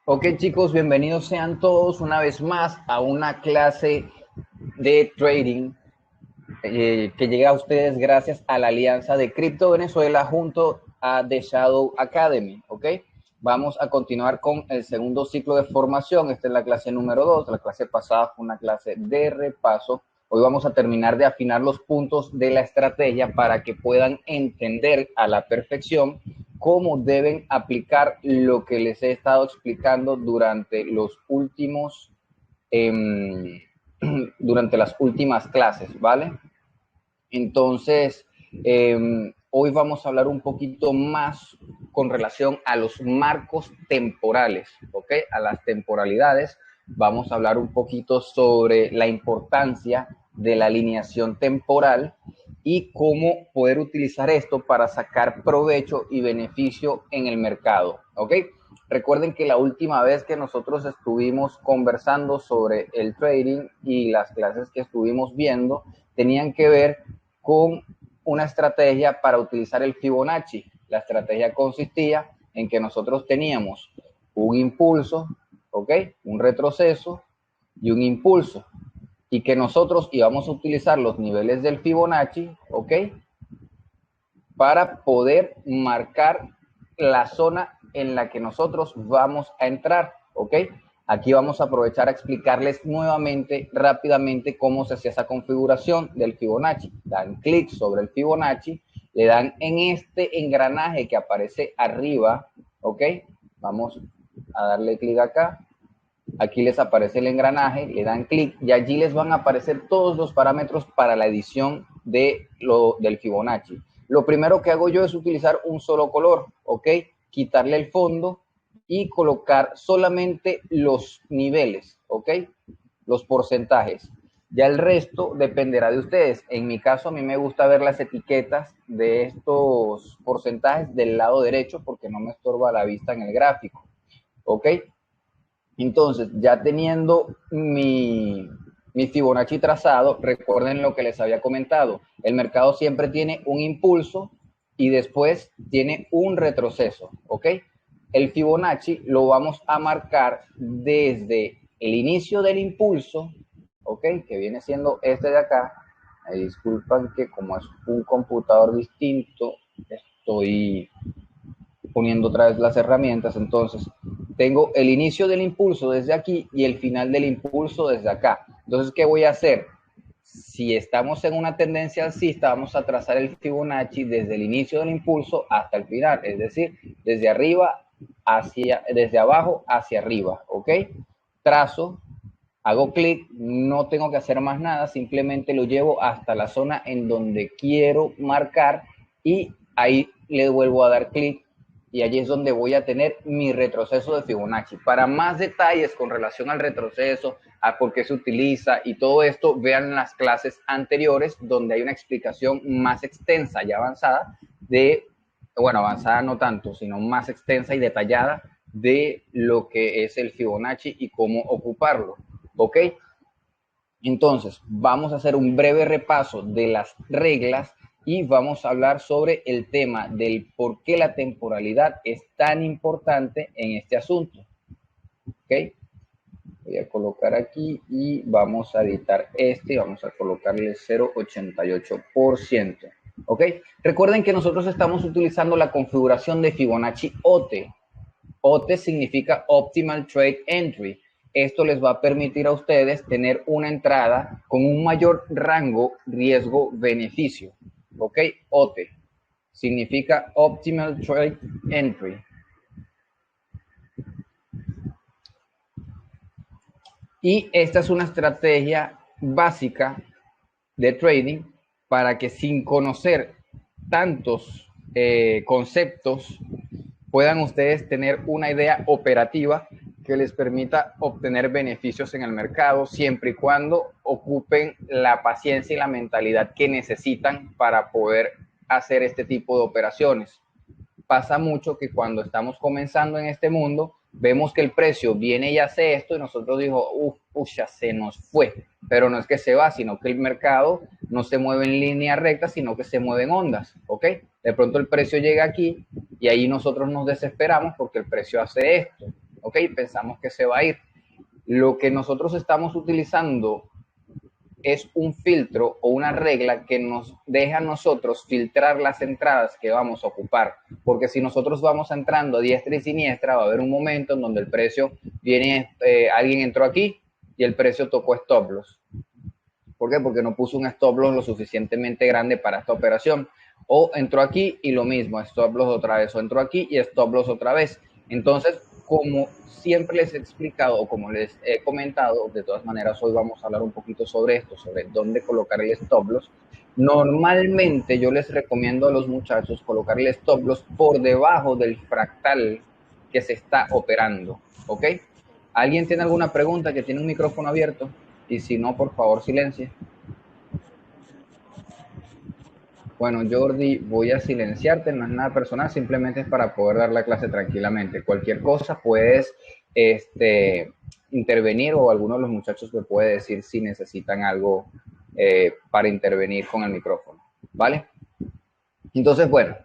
Ok, chicos, bienvenidos sean todos una vez más a una clase de trading que llega a ustedes gracias a la alianza de Crypto Venezuela junto a The Shadow Academy. Ok, vamos a continuar con el segundo ciclo de formación. Esta es la clase número 2. La clase pasada fue una clase de repaso. Hoy vamos a terminar de afinar los puntos de la estrategia para que puedan entender a la perfección cómo deben aplicar lo que les he estado explicando durante las últimas clases, ¿vale? Entonces, hoy vamos a hablar un poquito más con relación a los marcos temporales, ¿ok? A las temporalidades. Vamos a hablar un poquito sobre la importancia de la alineación temporal y cómo poder utilizar esto para sacar provecho y beneficio en el mercado, ¿ok? Recuerden que la última vez que nosotros estuvimos conversando sobre el trading y las clases que estuvimos viendo tenían que ver con una estrategia para utilizar el Fibonacci. La estrategia consistía en que nosotros teníamos un impulso, ¿ok? Un retroceso y un impulso. Y que nosotros íbamos a utilizar los niveles del Fibonacci, ¿ok? Para poder marcar la zona en la que nosotros vamos a entrar, ¿ok? Aquí vamos a aprovechar a explicarles nuevamente, rápidamente, cómo se hacía esa configuración del Fibonacci. Dan clic sobre el Fibonacci, le dan en este engranaje que aparece arriba, ¿ok? Vamos a darle clic acá. Aquí les aparece el engranaje, le dan clic y allí les van a aparecer todos los parámetros para la edición del Fibonacci. Lo primero que hago yo es utilizar un solo color, ¿ok? Quitarle el fondo y colocar solamente los niveles, ¿ok? Los porcentajes. Ya el resto dependerá de ustedes. En mi caso, a mí me gusta ver las etiquetas de estos porcentajes del lado derecho porque no me estorba la vista en el gráfico, ¿ok? Entonces, ya teniendo mi Fibonacci trazado, recuerden lo que les había comentado, el mercado siempre tiene un impulso y después tiene un retroceso, ¿ok? El Fibonacci lo vamos a marcar desde el inicio del impulso, ¿ok? Que viene siendo este de acá. Me disculpan que como es un computador distinto, estoy poniendo otra vez las herramientas. Entonces, tengo el inicio del impulso desde aquí y el final del impulso desde acá. Entonces, ¿qué voy a hacer? Si estamos en una tendencia alcista, vamos a trazar el Fibonacci desde el inicio del impulso hasta el final, es decir, desde abajo hacia arriba, ¿ok? Trazo, hago clic, no tengo que hacer más nada, simplemente lo llevo hasta la zona en donde quiero marcar y ahí le vuelvo a dar clic y allí es donde voy a tener mi retroceso de Fibonacci. Para más detalles con relación al retroceso, a por qué se utiliza y todo esto, vean las clases anteriores donde hay una explicación más extensa y avanzada bueno, avanzada no tanto, sino más extensa y detallada de lo que es el Fibonacci y cómo ocuparlo. ¿Ok? Entonces, vamos a hacer un breve repaso de las reglas y vamos a hablar sobre el tema del por qué la temporalidad es tan importante en este asunto. ¿Ok? Voy a colocar aquí y vamos a editar este y vamos a colocarle 0,88%. ¿Ok? Recuerden que nosotros estamos utilizando la configuración de Fibonacci OT. OT significa Optimal Trade Entry. Esto les va a permitir a ustedes tener una entrada con un mayor rango riesgo-beneficio. ¿Ok? OT significa Optimal Trade Entry. Y esta es una estrategia básica de trading para que sin conocer tantos conceptos puedan ustedes tener una idea operativa que les permita obtener beneficios en el mercado siempre y cuando ocupen la paciencia y la mentalidad que necesitan para poder hacer este tipo de operaciones. Pasa mucho que cuando estamos comenzando en este mundo, vemos que el precio viene y hace esto y nosotros digo, ya se nos fue. Pero no es que se va, sino que el mercado no se mueve en línea recta, sino que se mueve en ondas, ¿ok? De pronto el precio llega aquí y ahí nosotros nos desesperamos porque el precio hace esto. ¿ok? Pensamos que se va a ir. Lo que nosotros estamos utilizando es un filtro o una regla que nos deja a nosotros filtrar las entradas que vamos a ocupar. Porque si nosotros vamos entrando a diestra y siniestra, va a haber un momento en donde el precio viene, alguien entró aquí y el precio tocó stop loss. ¿Por qué? Porque no puso un stop loss lo suficientemente grande para esta operación. O entró aquí y lo mismo, stop loss otra vez. O entró aquí y stop loss otra vez. Entonces, como siempre les he explicado o como les he comentado, de todas maneras hoy vamos a hablar un poquito sobre esto, sobre dónde colocar el stop loss. Normalmente yo les recomiendo a los muchachos colocar el stop loss por debajo del fractal que se está operando, ¿ok? ¿Alguien tiene alguna pregunta que tiene un micrófono abierto? Y si no, por favor, silencie. Bueno, Jordi, voy a silenciarte, no es nada personal, simplemente es para poder dar la clase tranquilamente. Cualquier cosa puedes intervenir o alguno de los muchachos me puede decir si necesitan algo para intervenir con el micrófono, ¿vale? Entonces, bueno,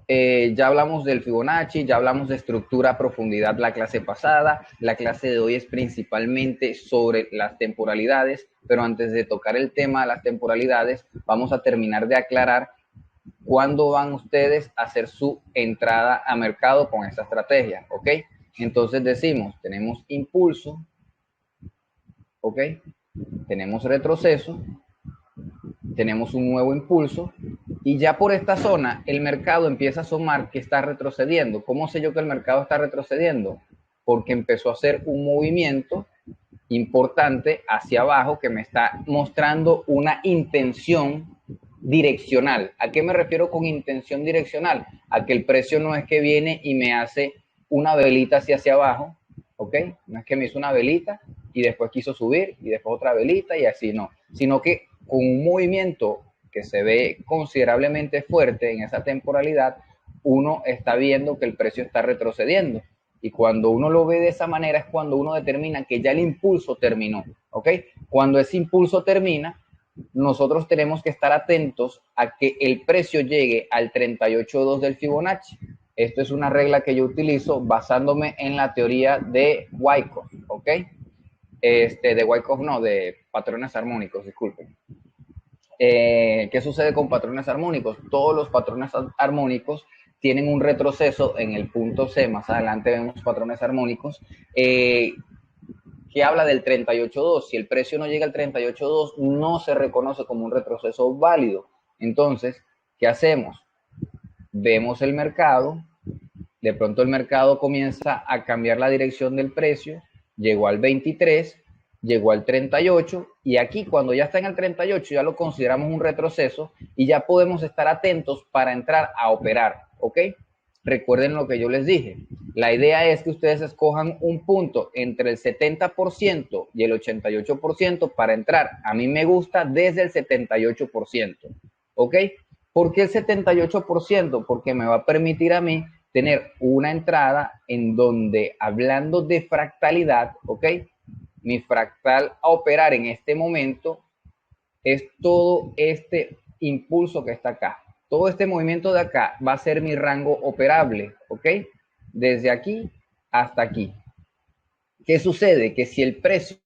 ya hablamos del Fibonacci, ya hablamos de estructura a profundidad la clase pasada. La clase de hoy es principalmente sobre las temporalidades, pero antes de tocar el tema de las temporalidades, vamos a terminar de aclarar cuándo van ustedes a hacer su entrada a mercado con esta estrategia, ¿ok? Entonces decimos, tenemos impulso, ¿ok? Tenemos retroceso, tenemos un nuevo impulso y ya por esta zona el mercado empieza a asomar que está retrocediendo. ¿Cómo sé yo que el mercado está retrocediendo? Porque empezó a hacer un movimiento importante hacia abajo que me está mostrando una intención direccional. ¿A qué me refiero con intención direccional? A que el precio no es que viene y me hace una velita hacia abajo, ¿ok? No es que me hizo una velita y después quiso subir y después otra velita y así, no. Sino que con un movimiento que se ve considerablemente fuerte en esa temporalidad, uno está viendo que el precio está retrocediendo. Y cuando uno lo ve de esa manera es cuando uno determina que ya el impulso terminó, ¿ok? Cuando ese impulso termina, nosotros tenemos que estar atentos a que el precio llegue al 38.2 del Fibonacci. Esto es una regla que yo utilizo basándome en la teoría de Wyckoff, ¿ok? De Wyckoff no, de patrones armónicos, disculpen. ¿Qué sucede con patrones armónicos? Todos los patrones armónicos tienen un retroceso en el punto C, más adelante vemos patrones armónicos, que habla del 38.2. Si el precio no llega al 38.2, no se reconoce como un retroceso válido. Entonces, ¿qué hacemos? Vemos el mercado, de pronto el mercado comienza a cambiar la dirección del precio, llegó al 23, llegó al 38 y aquí cuando ya está en el 38 ya lo consideramos un retroceso y ya podemos estar atentos para entrar a operar, ¿ok? Recuerden lo que yo les dije. La idea es que ustedes escojan un punto entre el 70% y el 88% para entrar. A mí me gusta desde el 78%, ¿ok? ¿Por qué el 78%? Porque me va a permitir a mí tener una entrada en donde, hablando de fractalidad, ¿ok? Mi fractal a operar en este momento es todo este impulso que está acá. Todo este movimiento de acá va a ser mi rango operable, ¿ok? Desde aquí hasta aquí. ¿Qué sucede? Que si el precio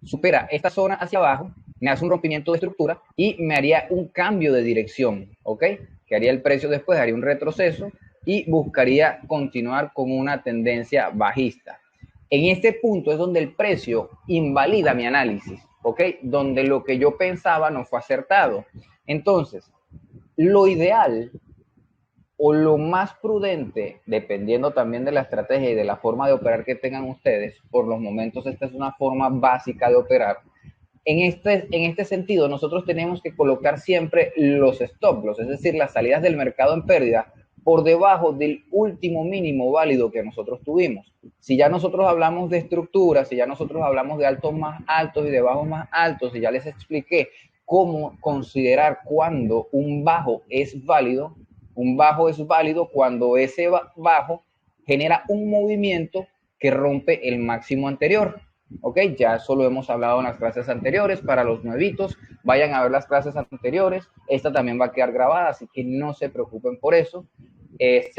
supera esta zona hacia abajo, me hace un rompimiento de estructura y me haría un cambio de dirección, ¿ok? Que haría el precio después, haría un retroceso y buscaría continuar con una tendencia bajista. En este punto es donde el precio invalida mi análisis, ¿ok? Donde lo que yo pensaba no fue acertado. Entonces, lo ideal o lo más prudente, dependiendo también de la estrategia y de la forma de operar que tengan ustedes, por los momentos esta es una forma básica de operar. En este sentido, nosotros tenemos que colocar siempre los stop loss, es decir, las salidas del mercado en pérdida, por debajo del último mínimo válido que nosotros tuvimos. Si ya nosotros hablamos de estructura, si ya nosotros hablamos de altos más altos y de bajos más altos, y ya les expliqué cómo considerar cuándo un bajo es válido, un bajo es válido cuando ese bajo genera un movimiento que rompe el máximo anterior. Ok, ya eso lo hemos hablado en las clases anteriores. Para los nuevitos, vayan a ver las clases anteriores. Esta también va a quedar grabada, así que no se preocupen por eso.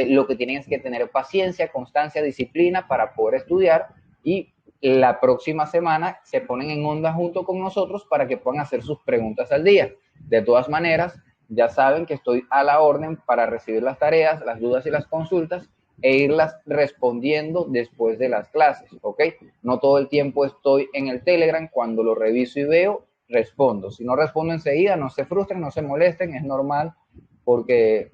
lo que tienen es que tener paciencia, constancia, disciplina para poder estudiar, y la próxima semana se ponen en onda junto con nosotros para que puedan hacer sus preguntas al día. De todas maneras, ya saben que estoy a la orden para recibir las tareas, las dudas y las consultas e irlas respondiendo después de las clases, ¿ok? No todo el tiempo estoy en el Telegram, cuando lo reviso y veo, respondo. Si no respondo enseguida, no se frustren, no se molesten, es normal, porque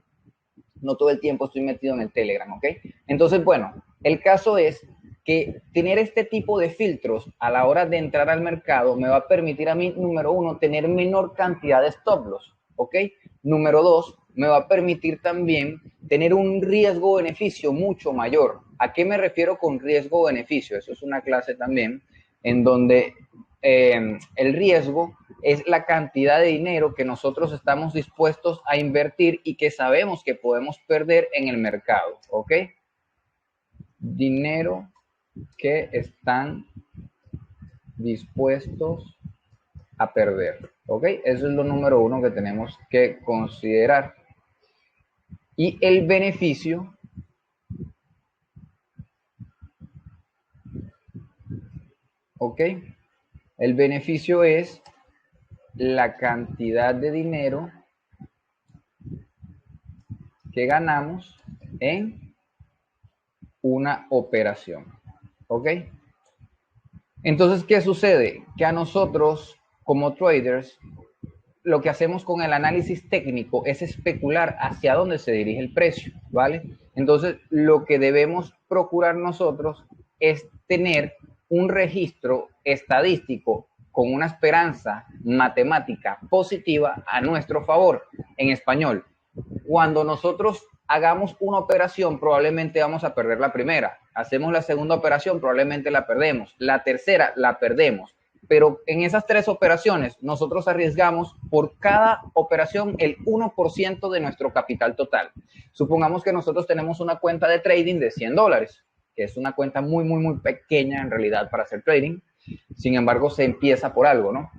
no todo el tiempo estoy metido en el Telegram, ¿ok? Entonces, bueno, el caso es que tener este tipo de filtros a la hora de entrar al mercado me va a permitir a mí, número uno, tener menor cantidad de stop loss, ¿ok? Número dos, me va a permitir también tener un riesgo-beneficio mucho mayor. ¿A qué me refiero con riesgo-beneficio? Eso es una clase también en donde el riesgo es la cantidad de dinero que nosotros estamos dispuestos a invertir y que sabemos que podemos perder en el mercado, ¿ok? Dinero que están dispuestos a perder, ¿ok? Eso es lo número uno que tenemos que considerar. Y el beneficio, ¿ok? El beneficio es la cantidad de dinero que ganamos en una operación, ¿ok? Entonces, ¿qué sucede? Que a nosotros, como traders, lo que hacemos con el análisis técnico es especular hacia dónde se dirige el precio, ¿vale? Entonces, lo que debemos procurar nosotros es tener un registro estadístico con una esperanza matemática positiva a nuestro favor. En español, cuando nosotros hagamos una operación, probablemente vamos a perder la primera. Hacemos la segunda operación, probablemente la perdemos. La tercera, la perdemos. Pero en esas tres operaciones, nosotros arriesgamos por cada operación el 1% de nuestro capital total. Supongamos que nosotros tenemos una cuenta de trading de $100, que es una cuenta muy, muy, muy pequeña en realidad para hacer trading. Sin embargo, se empieza por algo, ¿no?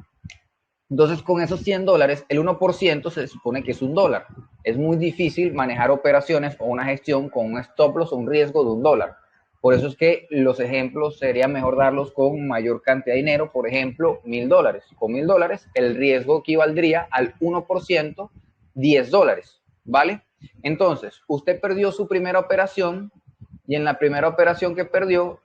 Entonces, con esos $100, el 1% se supone que es $1. Es muy difícil manejar operaciones o una gestión con un stop loss o un riesgo de $1. Por eso es que los ejemplos sería mejor darlos con mayor cantidad de dinero, por ejemplo, $1,000. Con $1,000 el riesgo equivaldría al 1%, $10, ¿vale? Entonces, usted perdió su primera operación y en la primera operación que perdió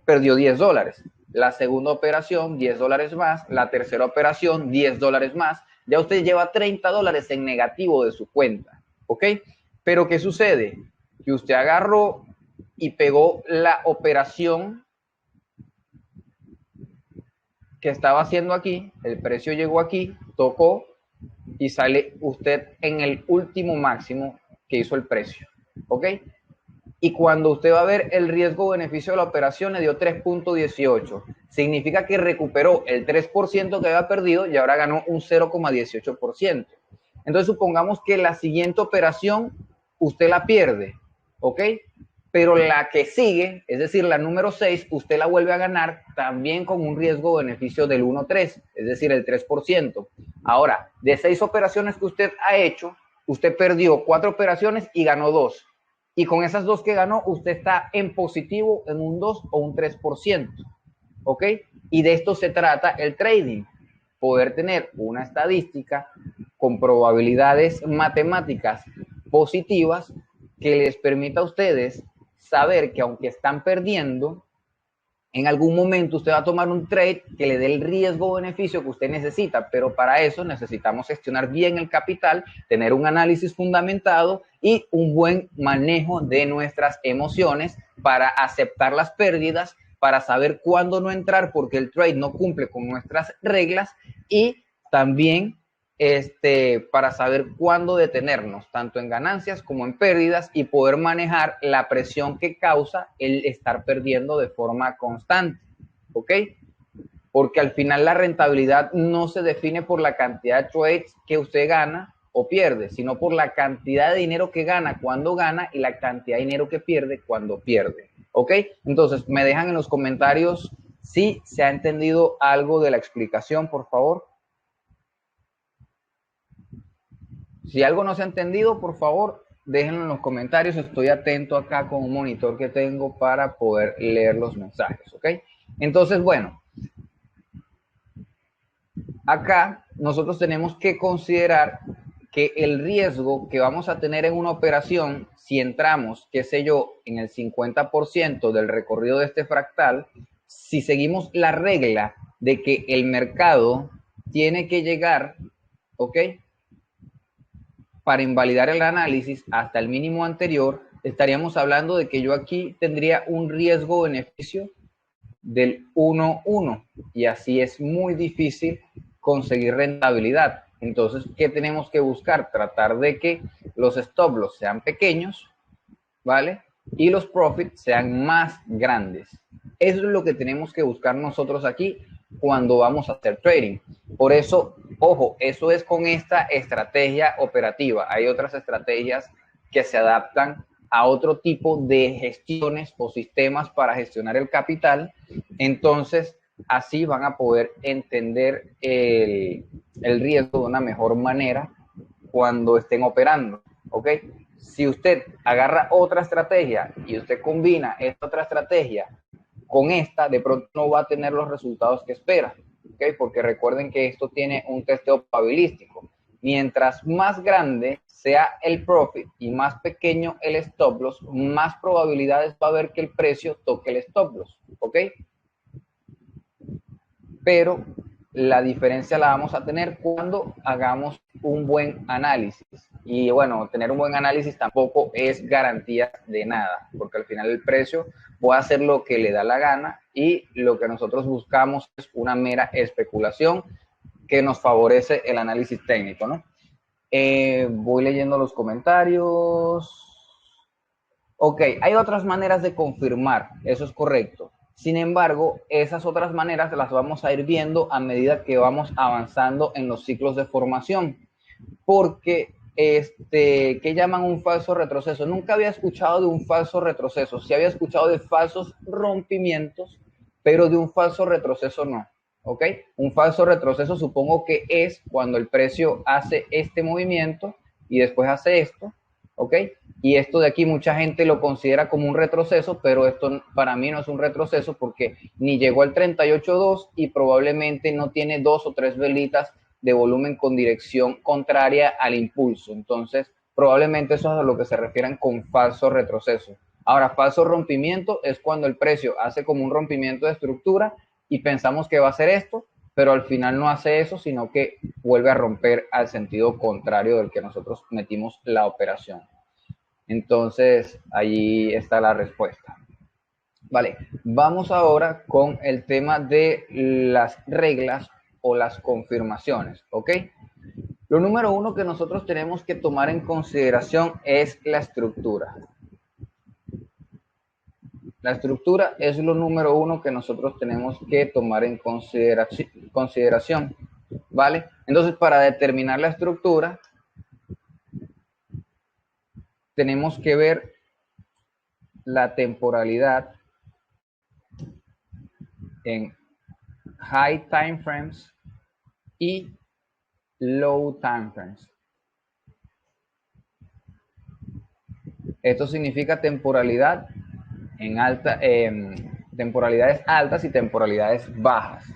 $10. La segunda operación, $10 más. La tercera operación, $10 más. Ya usted lleva $30 en negativo de su cuenta, ¿ok? Pero ¿qué sucede? Que usted agarró y pegó la operación que estaba haciendo aquí, el precio llegó aquí, tocó y sale usted en el último máximo que hizo el precio, ¿ok? Y cuando usted va a ver el riesgo-beneficio de la operación, le dio 3.18. Significa que recuperó el 3% que había perdido y ahora ganó un 0,18%. Entonces, supongamos que la siguiente operación usted la pierde, ¿ok? Pero la que sigue, es decir, la número 6, usted la vuelve a ganar también con un riesgo-beneficio del 1,3, es decir, el 3%. Ahora, de 6 operaciones que usted ha hecho, usted perdió 4 operaciones y ganó 2. Y con esas 2 que ganó, usted está en positivo en un 2 o un 3%. ¿Ok? Y de esto se trata el trading. Poder tener una estadística con probabilidades matemáticas positivas que les permita a ustedes saber que aunque están perdiendo, en algún momento usted va a tomar un trade que le dé el riesgo o beneficio que usted necesita, pero para eso necesitamos gestionar bien el capital, tener un análisis fundamentado y un buen manejo de nuestras emociones para aceptar las pérdidas, para saber cuándo no entrar porque el trade no cumple con nuestras reglas, y también para saber cuándo detenernos, tanto en ganancias como en pérdidas, y poder manejar la presión que causa el estar perdiendo de forma constante, ¿ok? Porque al final la rentabilidad no se define por la cantidad de trades que usted gana o pierde, sino por la cantidad de dinero que gana cuando gana y la cantidad de dinero que pierde cuando pierde, ¿ok? Entonces, me dejan en los comentarios si se ha entendido algo de la explicación, por favor. Si algo no se ha entendido, por favor, déjenlo en los comentarios. Estoy atento acá con un monitor que tengo para poder leer los mensajes, ¿ok? Entonces, bueno, acá nosotros tenemos que considerar que el riesgo que vamos a tener en una operación, si entramos, qué sé yo, en el 50% del recorrido de este fractal, si seguimos la regla de que el mercado tiene que llegar, ¿ok?, para invalidar el análisis hasta el mínimo anterior, estaríamos hablando de que yo aquí tendría un riesgo-beneficio del 1-1 y así es muy difícil conseguir rentabilidad. Entonces, ¿qué tenemos que buscar? Tratar de que los stop loss sean pequeños, ¿vale? Y los profits sean más grandes. Eso es lo que tenemos que buscar nosotros aquí cuando vamos a hacer trading. Por eso, ojo, eso es con esta estrategia operativa. Hay otras estrategias que se adaptan a otro tipo de gestiones o sistemas para gestionar el capital. Entonces, así van a poder entender el riesgo de una mejor manera cuando estén operando, ¿ok? Si usted agarra otra estrategia y usted combina esta otra estrategia con esta, de pronto no va a tener los resultados que espera, ¿ok? Porque recuerden que esto tiene un testeo probabilístico. Mientras más grande sea el profit y más pequeño el stop loss, más probabilidades va a haber que el precio toque el stop loss, ¿ok? Pero la diferencia la vamos a tener cuando hagamos un buen análisis. Y bueno, tener un buen análisis tampoco es garantía de nada, porque al final el precio puede hacer lo que le da la gana y lo que nosotros buscamos es una mera especulación que nos favorece el análisis técnico, ¿no? Voy leyendo los comentarios. Ok, hay otras maneras de confirmar, eso es correcto. Sin embargo, esas otras maneras las vamos a ir viendo a medida que vamos avanzando en los ciclos de formación. Porque, ¿qué llaman un falso retroceso? Nunca había escuchado de un falso retroceso. Sí había escuchado de falsos rompimientos, pero de un falso retroceso no. ¿Ok? Un falso retroceso supongo que es cuando el precio hace este movimiento y después hace esto. ¿Ok? Y esto de aquí mucha gente lo considera como un retroceso, pero esto para mí no es un retroceso porque ni llegó al 38.2 y probablemente no tiene 2 o 3 velitas de volumen con dirección contraria al impulso. Entonces, probablemente eso es a lo que se refieren con falso retroceso. Ahora, falso rompimiento es cuando el precio hace como un rompimiento de estructura y pensamos que va a hacer esto, pero al final no hace eso, sino que vuelve a romper al sentido contrario del que nosotros metimos la operación. Entonces, ahí está la respuesta. Vale, vamos ahora con el tema de las reglas o las confirmaciones, ¿ok? Lo número uno que nosotros tenemos que tomar en consideración es la estructura. La estructura es lo número uno que nosotros tenemos que tomar en consideración, ¿vale? Entonces, para determinar la estructura, tenemos que ver la temporalidad en high time frames y low time frames. Esto significa temporalidad en temporalidades altas y temporalidades bajas.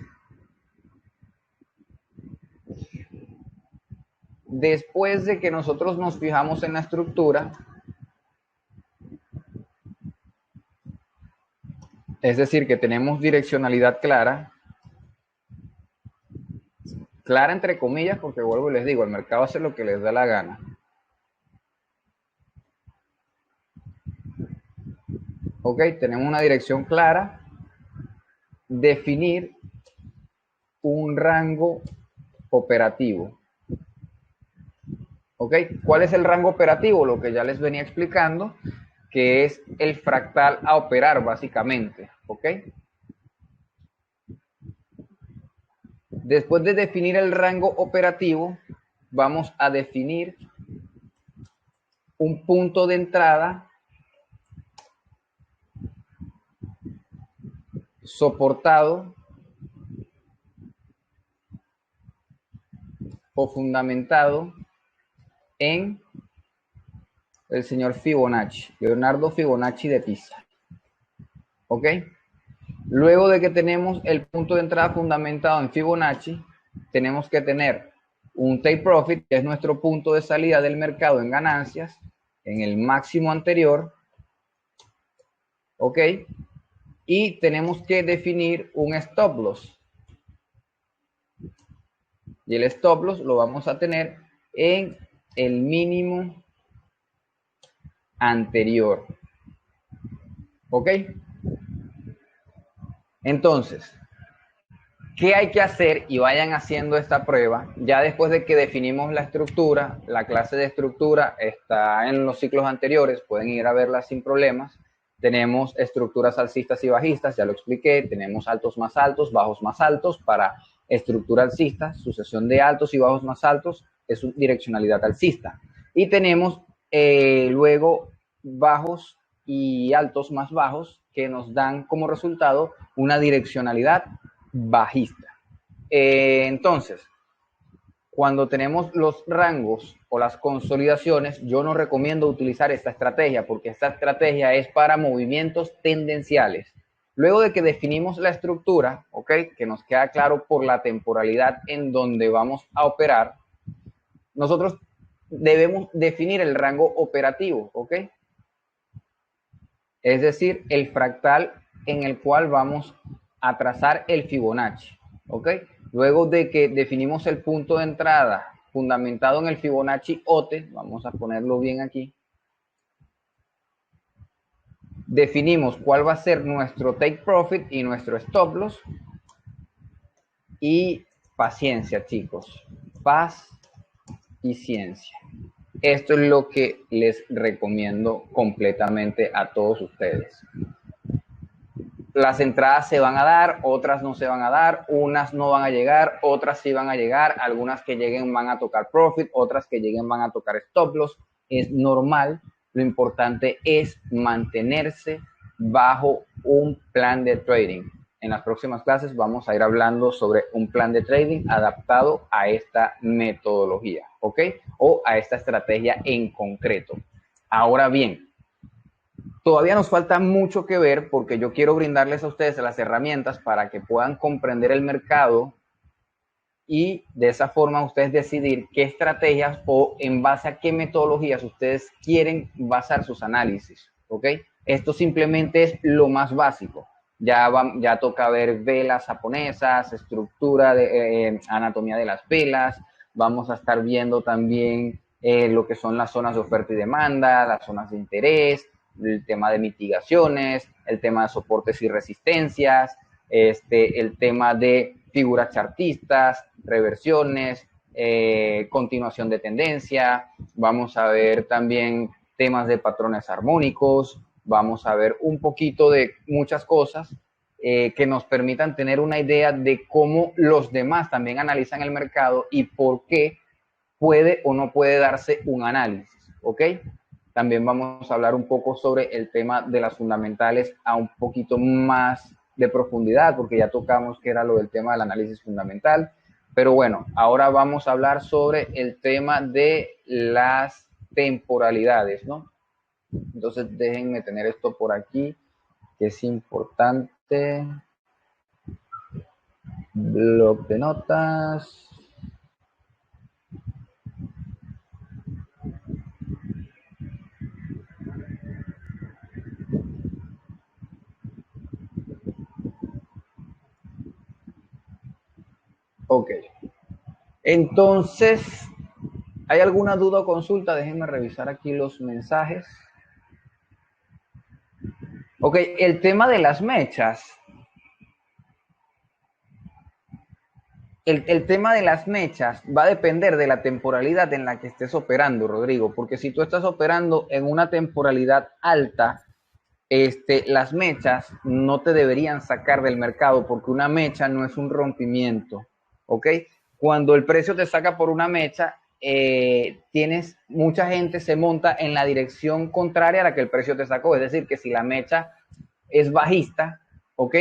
Después de que nosotros nos fijamos en la estructura, es decir, que tenemos direccionalidad clara, clara entre comillas, porque vuelvo y les digo, el mercado hace lo que les da la gana. Ok, tenemos una dirección clara, definir un rango operativo. Ok, ¿cuál es el rango operativo? Lo que ya les venía explicando, que es el fractal a operar básicamente. Ok. Después de definir el rango operativo, vamos a definir un punto de entrada soportado o fundamentado en el señor Fibonacci, Leonardo Fibonacci de Pisa. ¿Ok? Luego de que tenemos el punto de entrada fundamentado en Fibonacci, tenemos que tener un take profit, que es nuestro punto de salida del mercado en ganancias, en el máximo anterior. ¿Ok? Y tenemos que definir un stop loss. Y el stop loss lo vamos a tener en el mínimo anterior. ¿Ok? Entonces, ¿qué hay que hacer? Y vayan haciendo esta prueba. Ya después de que definimos la estructura, la clase de estructura está en los ciclos anteriores, pueden ir a verla sin problemas. Tenemos estructuras alcistas y bajistas, ya lo expliqué. Tenemos altos más altos, bajos más altos. Para estructura alcista, sucesión de altos y bajos más altos es su direccionalidad alcista. Y tenemos luego bajos y altos más bajos que nos dan como resultado una direccionalidad bajista. Entonces, cuando tenemos los rangos o las consolidaciones, yo no recomiendo utilizar esta estrategia porque esta estrategia es para movimientos tendenciales. Luego de que definimos la estructura, ¿ok? Que nos queda claro por la temporalidad en donde vamos a operar, nosotros debemos definir el rango operativo, ¿ok? Es decir, el fractal en el cual vamos a trazar el Fibonacci, ¿ok? Luego de que definimos el punto de entrada fundamentado en el Fibonacci OTE, vamos a ponerlo bien aquí, definimos cuál va a ser nuestro take profit y nuestro stop loss. Y paciencia, chicos, paz y ciencia. Esto es lo que les recomiendo completamente a todos ustedes. Las entradas se van a dar, otras no se van a dar, unas no van a llegar, otras sí van a llegar, algunas que lleguen van a tocar profit, otras que lleguen van a tocar stop loss. Es normal, lo importante es mantenerse bajo un plan de trading. En las próximas clases vamos a ir hablando sobre un plan de trading adaptado a esta metodología, ¿ok? O a esta estrategia en concreto. Ahora bien, todavía nos falta mucho que ver porque yo quiero brindarles a ustedes las herramientas para que puedan comprender el mercado y de esa forma ustedes decidir qué estrategias o en base a qué metodologías ustedes quieren basar sus análisis, ¿ok? Esto simplemente es lo más básico. Ya toca ver velas japonesas, estructura de anatomía de las velas. Vamos a estar viendo también lo que son las zonas de oferta y demanda, las zonas de interés, el tema de mitigaciones, el tema de soportes y resistencias, el tema de figuras chartistas, reversiones, continuación de tendencia. Vamos a ver también temas de patrones armónicos. Vamos a ver un poquito de muchas cosas que nos permitan tener una idea de cómo los demás también analizan el mercado y por qué puede o no puede darse un análisis, ¿ok? También vamos a hablar un poco sobre el tema de las fundamentales a un poquito más de profundidad, porque ya tocamos que era lo del tema del análisis fundamental. Pero bueno, ahora vamos a hablar sobre el tema de las temporalidades, ¿no? Entonces déjenme tener esto por aquí, que es importante. Bloc de notas. Ok. Entonces, ¿hay alguna duda o consulta? Déjenme revisar aquí los mensajes. Ok, el tema de las mechas. El tema de las mechas va a depender de la temporalidad en la que estés operando, Rodrigo, porque si tú estás operando en una temporalidad alta, las mechas no te deberían sacar del mercado porque una mecha no es un rompimiento, ¿ok? Cuando el precio te saca por una mecha, mucha gente se monta en la dirección contraria a la que el precio te sacó, es decir, que si la mecha es bajista, ¿ok?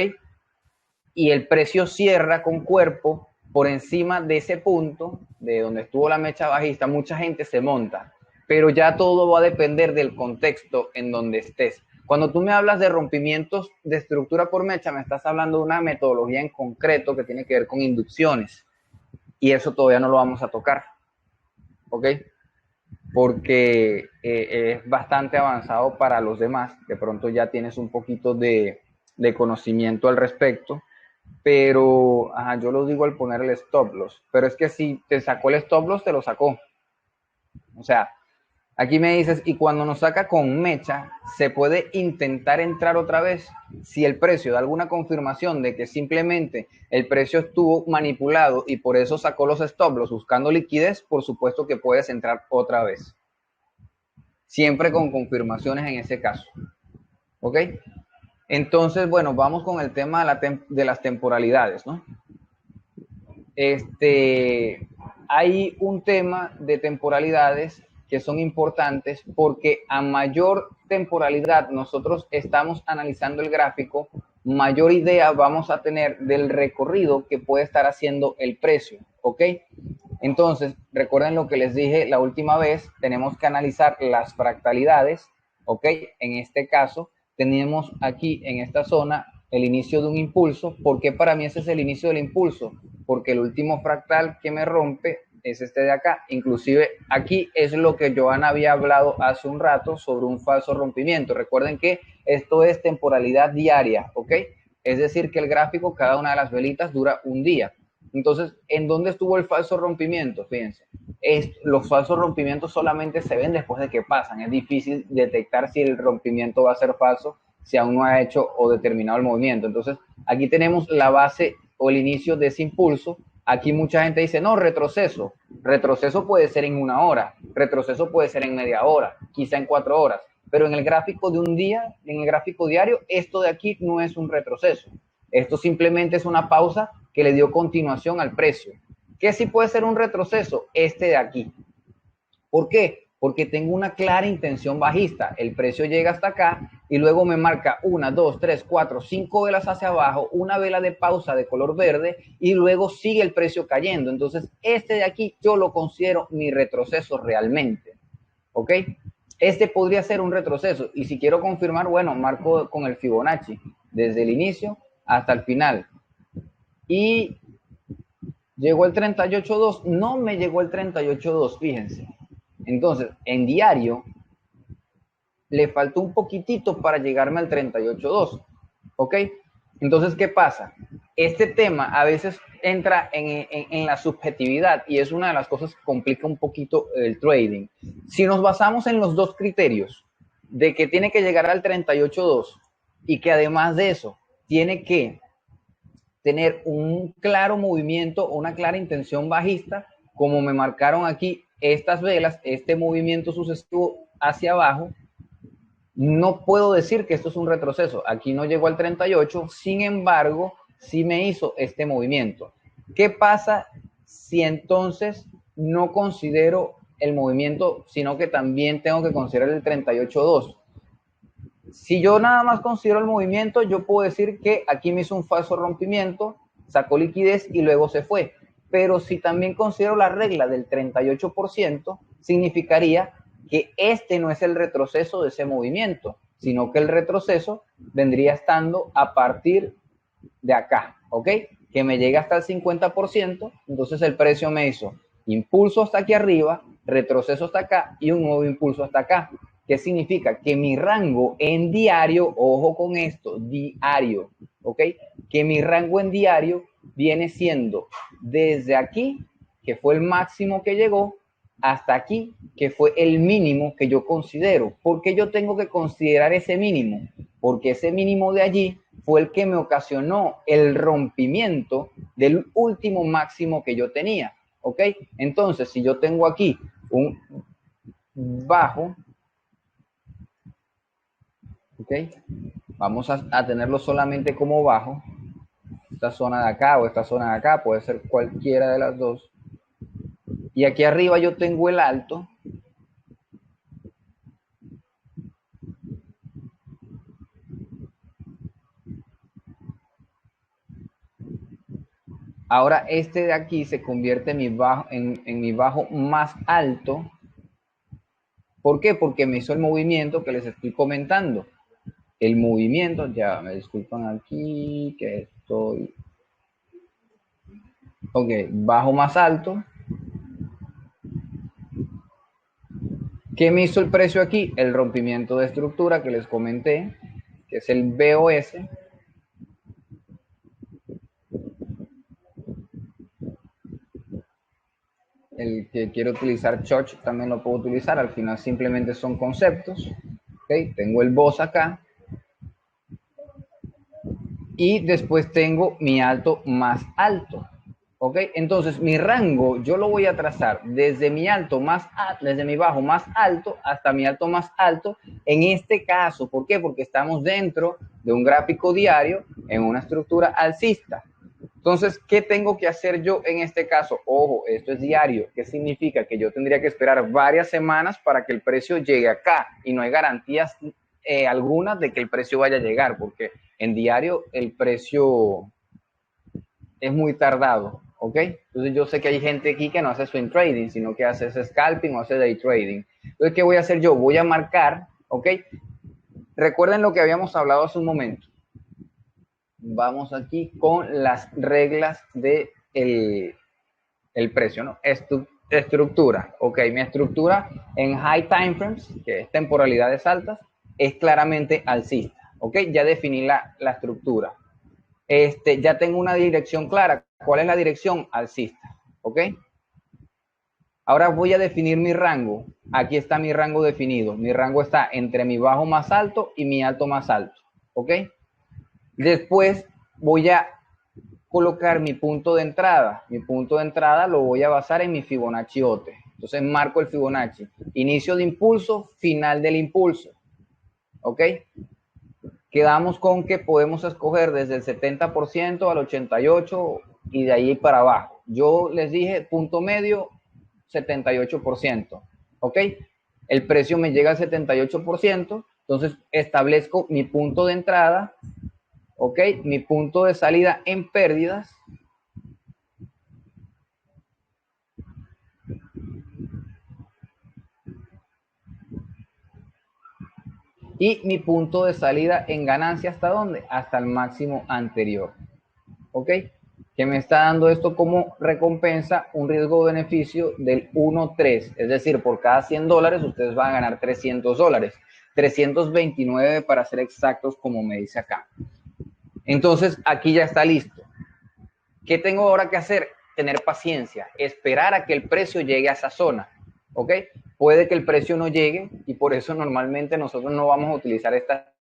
Y el precio cierra con cuerpo por encima de ese punto, de donde estuvo la mecha bajista, mucha gente se monta. pero ya todo va a depender del contexto en donde estés. Cuando tú me hablas de rompimientos de estructura por mecha, me estás hablando de una metodología en concreto que tiene que ver con inducciones, y eso todavía no lo vamos a tocar, ¿ok? Porque es bastante avanzado para los demás. De pronto ya tienes un poquito de conocimiento al respecto, pero ajá, yo lo digo al poner el stop loss. Pero es que si te sacó el stop loss, te lo sacó. O sea, aquí me dices, y cuando nos saca con mecha, ¿se puede intentar entrar otra vez? Si el precio da alguna confirmación de que simplemente el precio estuvo manipulado y por eso sacó los stop loss buscando liquidez, por supuesto que puedes entrar otra vez. Siempre con confirmaciones en ese caso. ¿Ok? Entonces, bueno, vamos con el tema de las temporalidades, ¿no? Hay un tema de temporalidades que son importantes porque a mayor temporalidad nosotros estamos analizando el gráfico, mayor idea vamos a tener del recorrido que puede estar haciendo el precio, ¿ok? Entonces, recuerden lo que les dije la última vez, tenemos que analizar las fractalidades, ¿ok? En este caso, tenemos aquí en esta zona el inicio de un impulso. ¿Por qué para mí ese es el inicio del impulso? Porque el último fractal que me rompe es este de acá. Inclusive aquí es lo que Joana había hablado hace un rato sobre un falso rompimiento. Recuerden que esto es temporalidad diaria, ¿ok? Es decir, que el gráfico, cada una de las velitas dura un día. Entonces, ¿en dónde estuvo el falso rompimiento? Fíjense, los falsos rompimientos solamente se ven después de que pasan. Es difícil detectar si el rompimiento va a ser falso si aún no ha hecho o determinado el movimiento. Entonces, aquí tenemos la base o el inicio de ese impulso. Aquí mucha gente dice, no, retroceso. Retroceso puede ser en 1 hora, retroceso puede ser en media hora, quizá en 4 horas. Pero en el gráfico de un día, en el gráfico diario, esto de aquí no es un retroceso. Esto simplemente es una pausa que le dio continuación al precio. ¿Qué sí puede ser un retroceso? Este de aquí. ¿Por qué? Porque tengo una clara intención bajista. El precio llega hasta acá y luego me marca 1, 2, 3, 4, 5 velas hacia abajo, una vela de pausa de color verde y luego sigue el precio cayendo. Entonces, este de aquí yo lo considero mi retroceso realmente. ¿Ok? Este podría ser un retroceso. Y si quiero confirmar, bueno, marco con el Fibonacci desde el inicio hasta el final. Y llegó el 38.2, no me llegó el 38.2, fíjense. Entonces, en diario, le faltó un poquitito para llegarme al 38.2, ¿ok? Entonces, ¿qué pasa? Este tema a veces entra en la subjetividad y es una de las cosas que complica un poquito el trading. Si nos basamos en los dos criterios, de que tiene que llegar al 38.2 y que además de eso, tiene que tener un claro movimiento, una clara intención bajista, como me marcaron aquí estas velas, este movimiento sucesivo hacia abajo, no puedo decir que esto es un retroceso. Aquí no llegó al 38, sin embargo, sí me hizo este movimiento. ¿Qué pasa si entonces no considero el movimiento, sino que también tengo que considerar el 38.2? Si yo nada más considero el movimiento, yo puedo decir que aquí me hizo un falso rompimiento, sacó liquidez y luego se fue. Pero si también considero la regla del 38%, significaría que este no es el retroceso de ese movimiento, sino que el retroceso vendría estando a partir de acá, ¿ok? Que me llega hasta el 50%, entonces el precio me hizo impulso hasta aquí arriba, retroceso hasta acá y un nuevo impulso hasta acá. ¿Qué significa? Que mi rango en diario, ojo con esto, diario, ¿ok? Que mi rango en diario viene siendo desde aquí, que fue el máximo que llegó, hasta aquí, que fue el mínimo que yo considero. ¿Por qué yo tengo que considerar ese mínimo? Porque ese mínimo de allí fue el que me ocasionó el rompimiento del último máximo que yo tenía, ¿ok? Entonces, si yo tengo aquí un bajo, ¿ok? Vamos a tenerlo solamente como bajo, esta zona de acá o esta zona de acá, puede ser cualquiera de las dos. Y aquí arriba yo tengo el alto. Ahora este de aquí se convierte en mi bajo más alto, ¿Por qué? Porque me hizo el movimiento que les estoy comentando. El movimiento, ya me disculpan aquí que estoy... Ok, bajo más alto. ¿Qué me hizo el precio aquí? El rompimiento de estructura que les comenté, que es el BOS. El que quiere utilizar Church también lo puedo utilizar. Al final simplemente son conceptos. ¿Okay? Tengo el BOS acá. Y después tengo mi alto más alto. ¿Ok? Entonces mi rango yo lo voy a trazar desde mi alto más alto, desde mi bajo más alto hasta mi alto más alto. En este caso, ¿por qué? Porque estamos dentro de un gráfico diario en una estructura alcista. Entonces, ¿qué tengo que hacer yo en este caso? Ojo, esto es diario. ¿Qué significa? Que yo tendría que esperar varias semanas para que el precio llegue acá y no hay garantías algunas de que el precio vaya a llegar, porque en diario el precio es muy tardado, ¿ok? Entonces yo sé que hay gente aquí que no hace swing trading, sino que hace ese scalping o hace day trading. Entonces, ¿qué voy a hacer yo? Voy a marcar, ¿ok? Recuerden lo que habíamos hablado hace un momento. Vamos aquí con las reglas de el precio, ¿no? Estructura, ok, mi estructura en high time frames, que es temporalidades altas, es claramente alcista, ok, ya definí la estructura. Ya tengo una dirección clara. ¿Cuál es la dirección? Alcista, ok. Ahora voy a definir mi rango. Aquí está mi rango definido. Mi rango está entre mi bajo más alto y mi alto más alto, ok. Después voy a colocar mi punto de entrada. Mi punto de entrada lo voy a basar en mi Fibonacci OTE. Entonces marco el Fibonacci. Inicio de impulso, final del impulso. ¿Ok? Quedamos con que podemos escoger desde el 70% al 88% y de ahí para abajo. Yo les dije punto medio 78%. ¿Ok? El precio me llega al 78%. Entonces establezco mi punto de entrada. ¿Ok? Mi punto de salida en pérdidas. Y mi punto de salida en ganancia, ¿hasta dónde? Hasta el máximo anterior. ¿Ok? Que me está dando esto como recompensa un riesgo-beneficio del 1.3. Es decir, por cada $100 ustedes van a ganar $300. 329 para ser exactos, como me dice acá. Entonces, aquí ya está listo. ¿Qué tengo ahora que hacer? Tener paciencia, esperar a que el precio llegue a esa zona. ¿Ok? Puede que el precio no llegue y por eso normalmente nosotros no vamos a utilizar esta.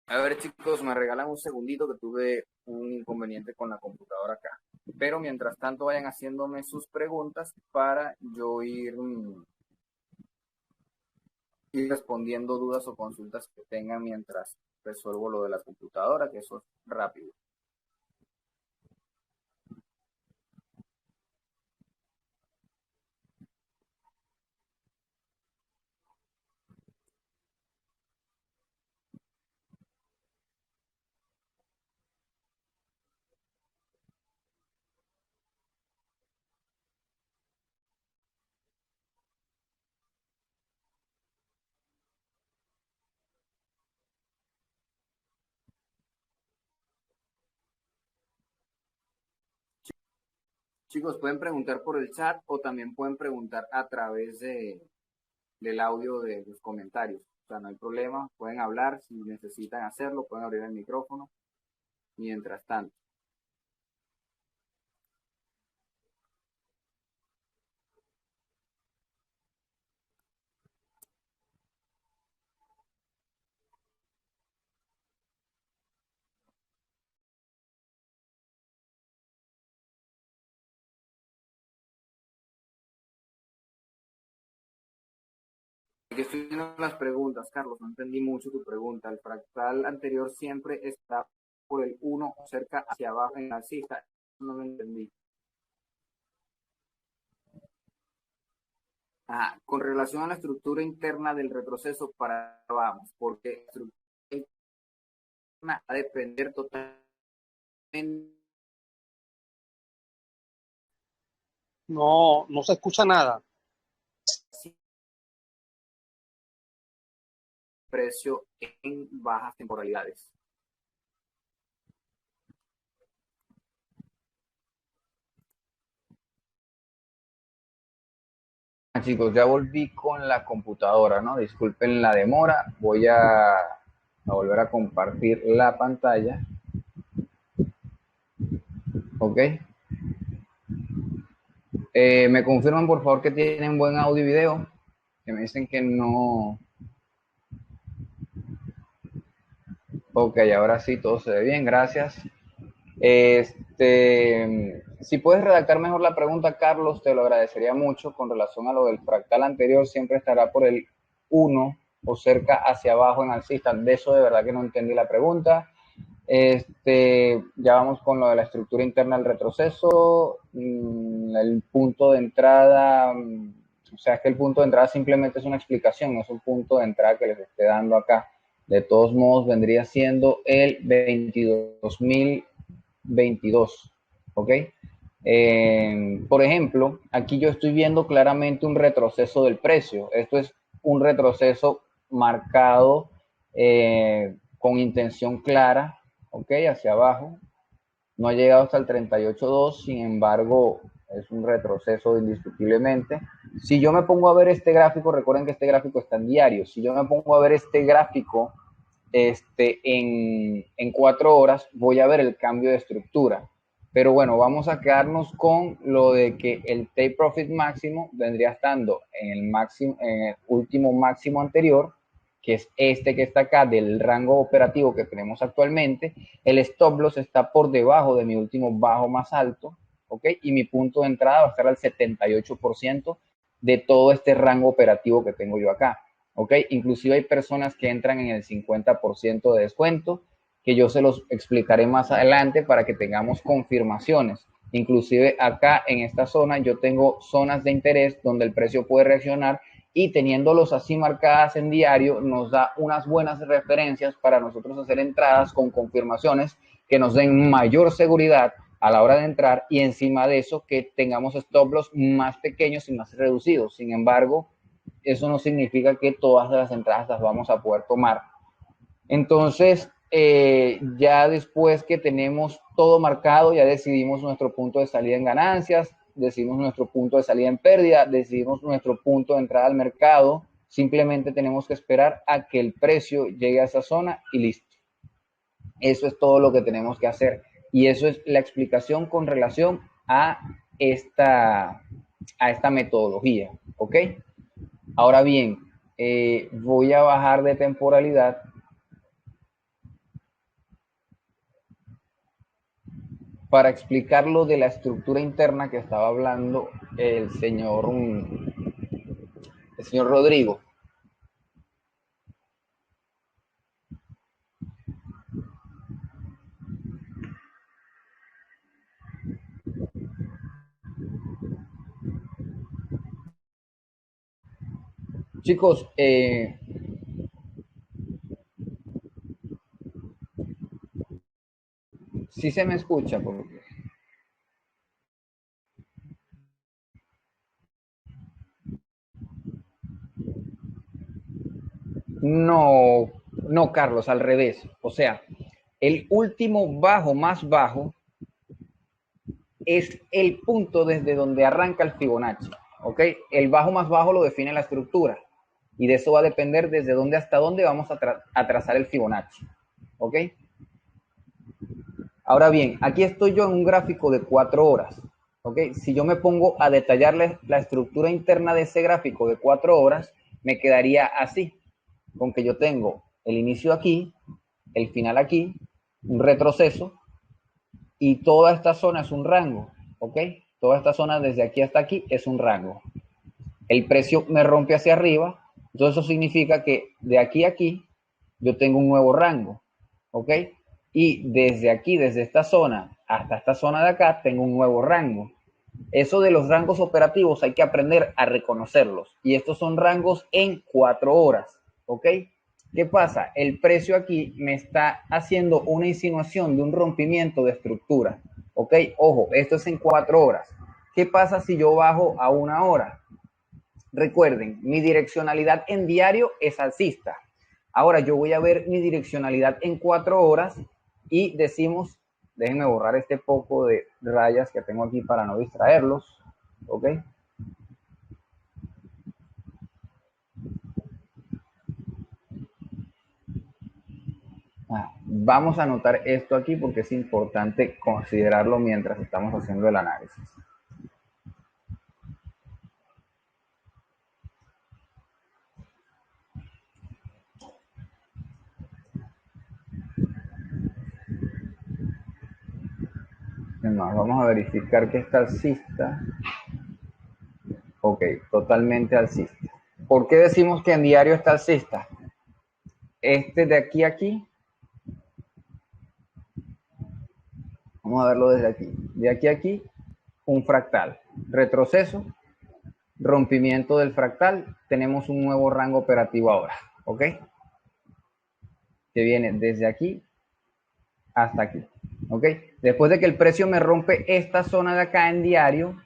A ver, chicos, me regalan un segundito que tuve un inconveniente con la computadora acá. Pero mientras tanto vayan haciéndome sus preguntas para yo ir respondiendo dudas o consultas que tengan mientras resuelvo lo de la computadora, que eso es rápido. Chicos, pueden preguntar por el chat o también pueden preguntar a través del audio de los comentarios. O sea, no hay problema, pueden hablar si necesitan hacerlo, pueden abrir el micrófono mientras tanto. Aquí estoy viendo las preguntas, Carlos, no entendí mucho tu pregunta. El fractal anterior siempre está por el 1 cerca hacia abajo en la alcista. No lo entendí. Con relación a la estructura interna del retroceso para vamos, porque la estructura interna va a depender totalmente No, no se escucha nada. Precio en bajas temporalidades. Chicos, ya volví con la computadora, ¿no? Disculpen la demora. Voy a volver a compartir la pantalla. Ok. Me confirman por favor que tienen buen audio y video. Que me dicen que no. Ok, ahora sí, todo se ve bien, gracias. Si puedes redactar mejor la pregunta, Carlos, te lo agradecería mucho. Con relación a lo del fractal anterior, siempre estará por el 1 o cerca hacia abajo en alcista. De eso de verdad que no entendí la pregunta. Ya vamos con lo de la estructura interna del retroceso. El punto de entrada, o sea, es que el punto de entrada simplemente es una explicación, no es un punto de entrada que les esté dando acá. De todos modos, vendría siendo el 22.022, ¿ok? Por ejemplo, aquí yo estoy viendo claramente un retroceso del precio. Esto es un retroceso marcado con intención clara, ¿ok? Hacia abajo. No ha llegado hasta el 38.2, sin embargo, es un retroceso indiscutiblemente. Si yo me pongo a ver este gráfico, recuerden que este gráfico está en diario. Si yo me pongo a ver este gráfico en 4 horas, voy a ver el cambio de estructura. Pero bueno, vamos a quedarnos con lo de que el take profit máximo vendría estando en el último máximo anterior, que es este que está acá del rango operativo que tenemos actualmente. El stop loss está por debajo de mi último bajo más alto, ¿ok? Y mi punto de entrada va a estar al 78% de todo este rango operativo que tengo yo acá, ¿ok? Inclusive hay personas que entran en el 50% de descuento, que yo se los explicaré más adelante para que tengamos confirmaciones. Inclusive acá en esta zona yo tengo zonas de interés donde el precio puede reaccionar y teniéndolos así marcadas en diario nos da unas buenas referencias para nosotros hacer entradas con confirmaciones que nos den mayor seguridad a la hora de entrar y encima de eso que tengamos stop loss más pequeños y más reducidos. Sin embargo, eso no significa que todas las entradas las vamos a poder tomar. Entonces, ya después que tenemos todo marcado, ya decidimos nuestro punto de salida en ganancias, decidimos nuestro punto de salida en pérdida, decidimos nuestro punto de entrada al mercado. Simplemente tenemos que esperar a que el precio llegue a esa zona y listo. Eso es todo lo que tenemos que hacer. Y eso es la explicación con relación a esta metodología. ¿Ok? Ahora bien, voy a bajar de temporalidad para explicar lo de la estructura interna que estaba hablando el señor Rodrigo. Chicos, ¿sí se me escucha? Porque no, no, Carlos, al revés. O sea, el último bajo más bajo es el punto desde donde arranca el Fibonacci. ¿Ok? El bajo más bajo lo define la estructura y de eso va a depender desde dónde hasta dónde vamos a trazar el Fibonacci. ¿Ok? Ahora bien, aquí estoy yo en un gráfico de 4 horas. ¿Ok? Si yo me pongo a detallarle la estructura interna de ese gráfico de 4 horas, me quedaría así, con que yo tengo el inicio aquí, el final aquí, un retroceso, y toda esta zona es un rango, ¿ok? Toda esta zona desde aquí hasta aquí es un rango. El precio me rompe hacia arriba, entonces eso significa que de aquí a aquí yo tengo un nuevo rango, ¿ok? Y desde aquí, desde esta zona hasta esta zona de acá, tengo un nuevo rango. Eso de los rangos operativos hay que aprender a reconocerlos. Y estos son rangos en 4 horas, ¿ok? ¿Qué pasa? El precio aquí me está haciendo una insinuación de un rompimiento de estructura. ¿Ok? Ojo, esto es en 4 horas. ¿Qué pasa si yo bajo a 1 hora? Recuerden, mi direccionalidad en diario es alcista. Ahora yo voy a ver mi direccionalidad en 4 horas y decimos, déjenme borrar este poco de rayas que tengo aquí para no distraerlos. ¿Ok? Vamos a anotar esto aquí porque es importante considerarlo mientras estamos haciendo el análisis. Además, vamos a verificar que está alcista. Ok, totalmente alcista. ¿Por qué decimos que en diario está alcista? Este de aquí a aquí. Vamos a verlo desde aquí. De aquí a aquí, un fractal. Retroceso, rompimiento del fractal. Tenemos un nuevo rango operativo ahora. ¿Ok? Que viene desde aquí hasta aquí. ¿Ok? Después de que el precio me rompe esta zona de acá en diario,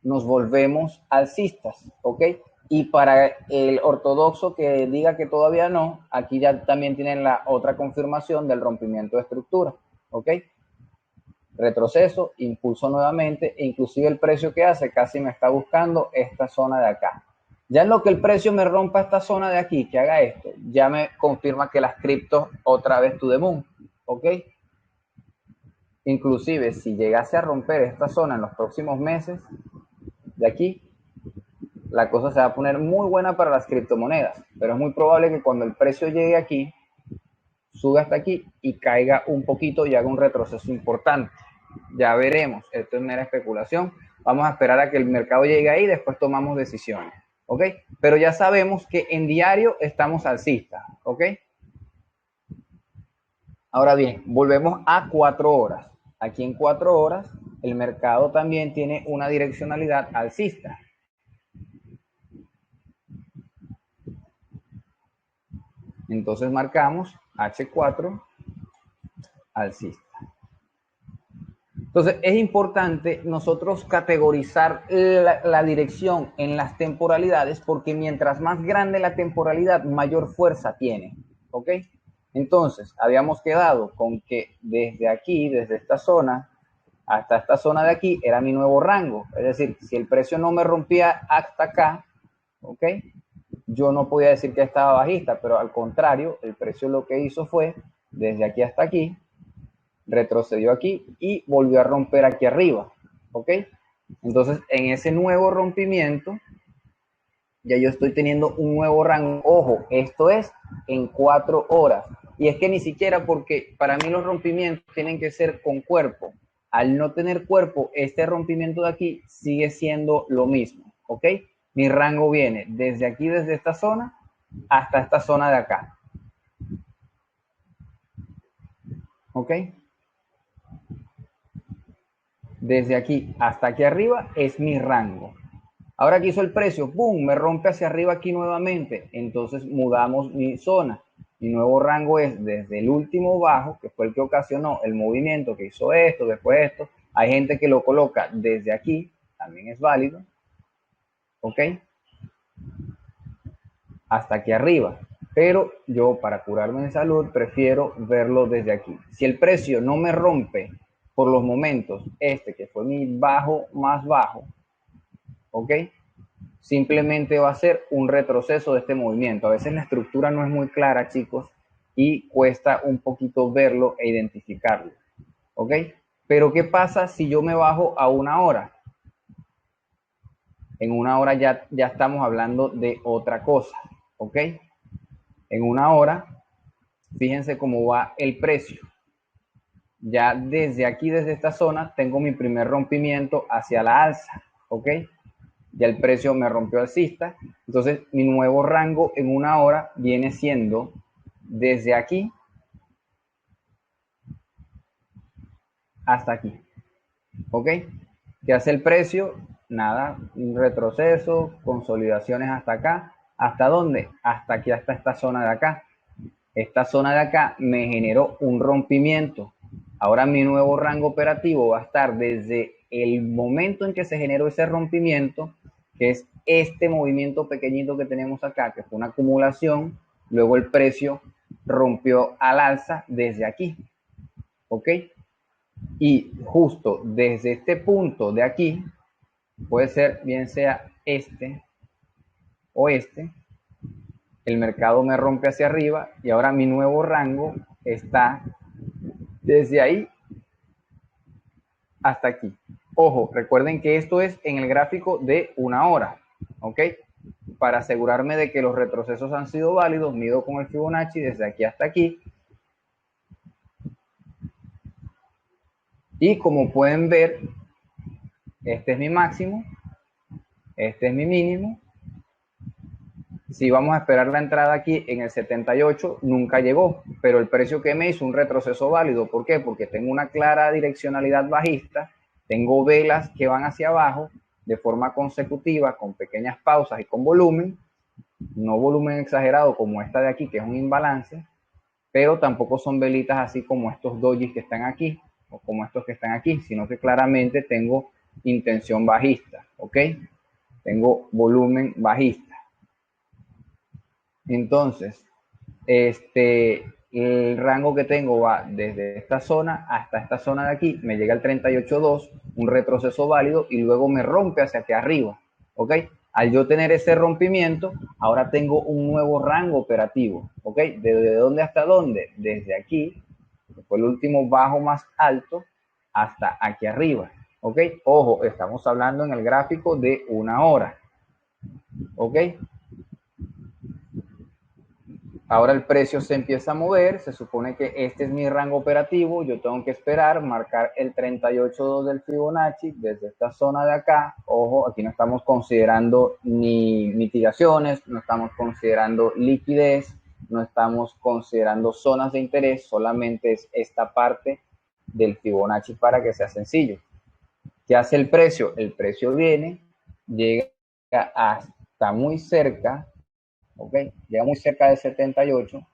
nos volvemos alcistas. ¿Ok? Y para el ortodoxo que diga que todavía no, aquí ya también tienen la otra confirmación del rompimiento de estructura. ¿Ok? Retroceso, impulso nuevamente, e inclusive el precio que hace casi me está buscando esta zona de acá. Ya en lo que el precio me rompa esta zona de aquí, que haga esto, ya me confirma que las criptos otra vez to the moon. ¿Ok? Inclusive si llegase a romper esta zona en los próximos meses, de aquí, la cosa se va a poner muy buena para las criptomonedas. Pero es muy probable que cuando el precio llegue aquí, sube hasta aquí y caiga un poquito y haga un retroceso importante. Ya veremos, esto es mera especulación. Vamos a esperar a que el mercado llegue ahí y después tomamos decisiones. ¿Ok? Pero ya sabemos que en diario estamos alcistas. ¿Ok? Ahora bien, volvemos a 4 horas. Aquí en 4 horas el mercado también tiene una direccionalidad alcista. Entonces marcamos H4 alcista. Entonces es importante nosotros categorizar la dirección en las temporalidades porque mientras más grande la temporalidad, mayor fuerza tiene. ¿Ok? Entonces, habíamos quedado con que desde aquí, desde esta zona hasta esta zona de aquí, era mi nuevo rango. Es decir, si el precio no me rompía hasta acá, ¿ok? Yo no podía decir que estaba bajista, pero al contrario, el precio lo que hizo fue, desde aquí hasta aquí, retrocedió aquí y volvió a romper aquí arriba. ¿Ok? Entonces, en ese nuevo rompimiento, ya yo estoy teniendo un nuevo rango. Ojo, esto es en 4 horas. Y es que ni siquiera porque para mí los rompimientos tienen que ser con cuerpo. Al no tener cuerpo, este rompimiento de aquí sigue siendo lo mismo. ¿Ok? Mi rango viene desde aquí, desde esta zona, hasta esta zona de acá. ¿Ok? Desde aquí hasta aquí arriba es mi rango. Ahora que hizo el precio, ¡pum!, me rompe hacia arriba aquí nuevamente. Entonces mudamos mi zona. Mi nuevo rango es desde el último bajo, que fue el que ocasionó el movimiento que hizo esto, después esto. Hay gente que lo coloca desde aquí, también es válido. ¿Ok? Hasta aquí arriba. Pero yo, para curarme de salud, prefiero verlo desde aquí. Si el precio no me rompe por los momentos, este que fue mi bajo más bajo, ¿ok? Simplemente va a ser un retroceso de este movimiento. A veces la estructura no es muy clara, chicos, y cuesta un poquito verlo e identificarlo. ¿Ok? Pero ¿qué pasa si yo me bajo a 1 hora? En 1 hora ya estamos hablando de otra cosa. ¿Ok? En 1 hora, fíjense cómo va el precio. Ya desde aquí, desde esta zona, tengo mi primer rompimiento hacia la alza. ¿Ok? Ya el precio me rompió alcista. Entonces mi nuevo rango en 1 hora viene siendo desde aquí hasta aquí. ¿Ok? ¿Qué hace el precio? Nada, un retroceso, consolidaciones hasta acá. ¿Hasta dónde? Hasta aquí, hasta esta zona de acá. Esta zona de acá me generó un rompimiento. Ahora mi nuevo rango operativo va a estar desde el momento en que se generó ese rompimiento, que es este movimiento pequeñito que tenemos acá, que fue una acumulación, luego el precio rompió al alza desde aquí, ¿ok? Y justo desde este punto de aquí, puede ser bien sea este o este, el mercado me rompe hacia arriba y ahora mi nuevo rango está desde ahí hasta aquí. Ojo, recuerden que esto es en el gráfico de una hora, ¿ok? Para asegurarme de que los retrocesos han sido válidos, mido con el Fibonacci desde aquí hasta aquí. Y como pueden ver, este es mi máximo, este es mi mínimo. Si vamos a esperar la entrada aquí en el 78, nunca llegó, pero el precio que me hizo un retroceso válido. ¿Por qué? Porque tengo una clara direccionalidad bajista, tengo velas que van hacia abajo de forma consecutiva, con pequeñas pausas y con volumen, no volumen exagerado como esta de aquí, que es un imbalance, pero tampoco son velitas así como estos dojis que están aquí, o como estos que están aquí, sino que claramente tengo intención bajista, ¿ok? Tengo volumen bajista. Entonces, el rango que tengo va desde esta zona hasta esta zona de aquí, me llega al 38.2, un retroceso válido, y luego me rompe hacia aquí arriba, ¿ok? Al yo tener ese rompimiento, ahora tengo un nuevo rango operativo, ¿ok? ¿Desde dónde hasta dónde? Desde aquí, que fue el último bajo más alto, hasta aquí arriba, ¿ok? Ojo, estamos hablando en el gráfico de una hora, ¿ok? Ahora el precio se empieza a mover, se supone que este es mi rango operativo, yo tengo que esperar, marcar el 38.2 del Fibonacci desde esta zona de acá. Ojo, aquí no estamos considerando ni mitigaciones, no estamos considerando liquidez, no estamos considerando zonas de interés, solamente es esta parte del Fibonacci para que sea sencillo. ¿Qué hace el precio? El precio viene, llega hasta muy cerca, ¿ok? Llega muy cerca de 78,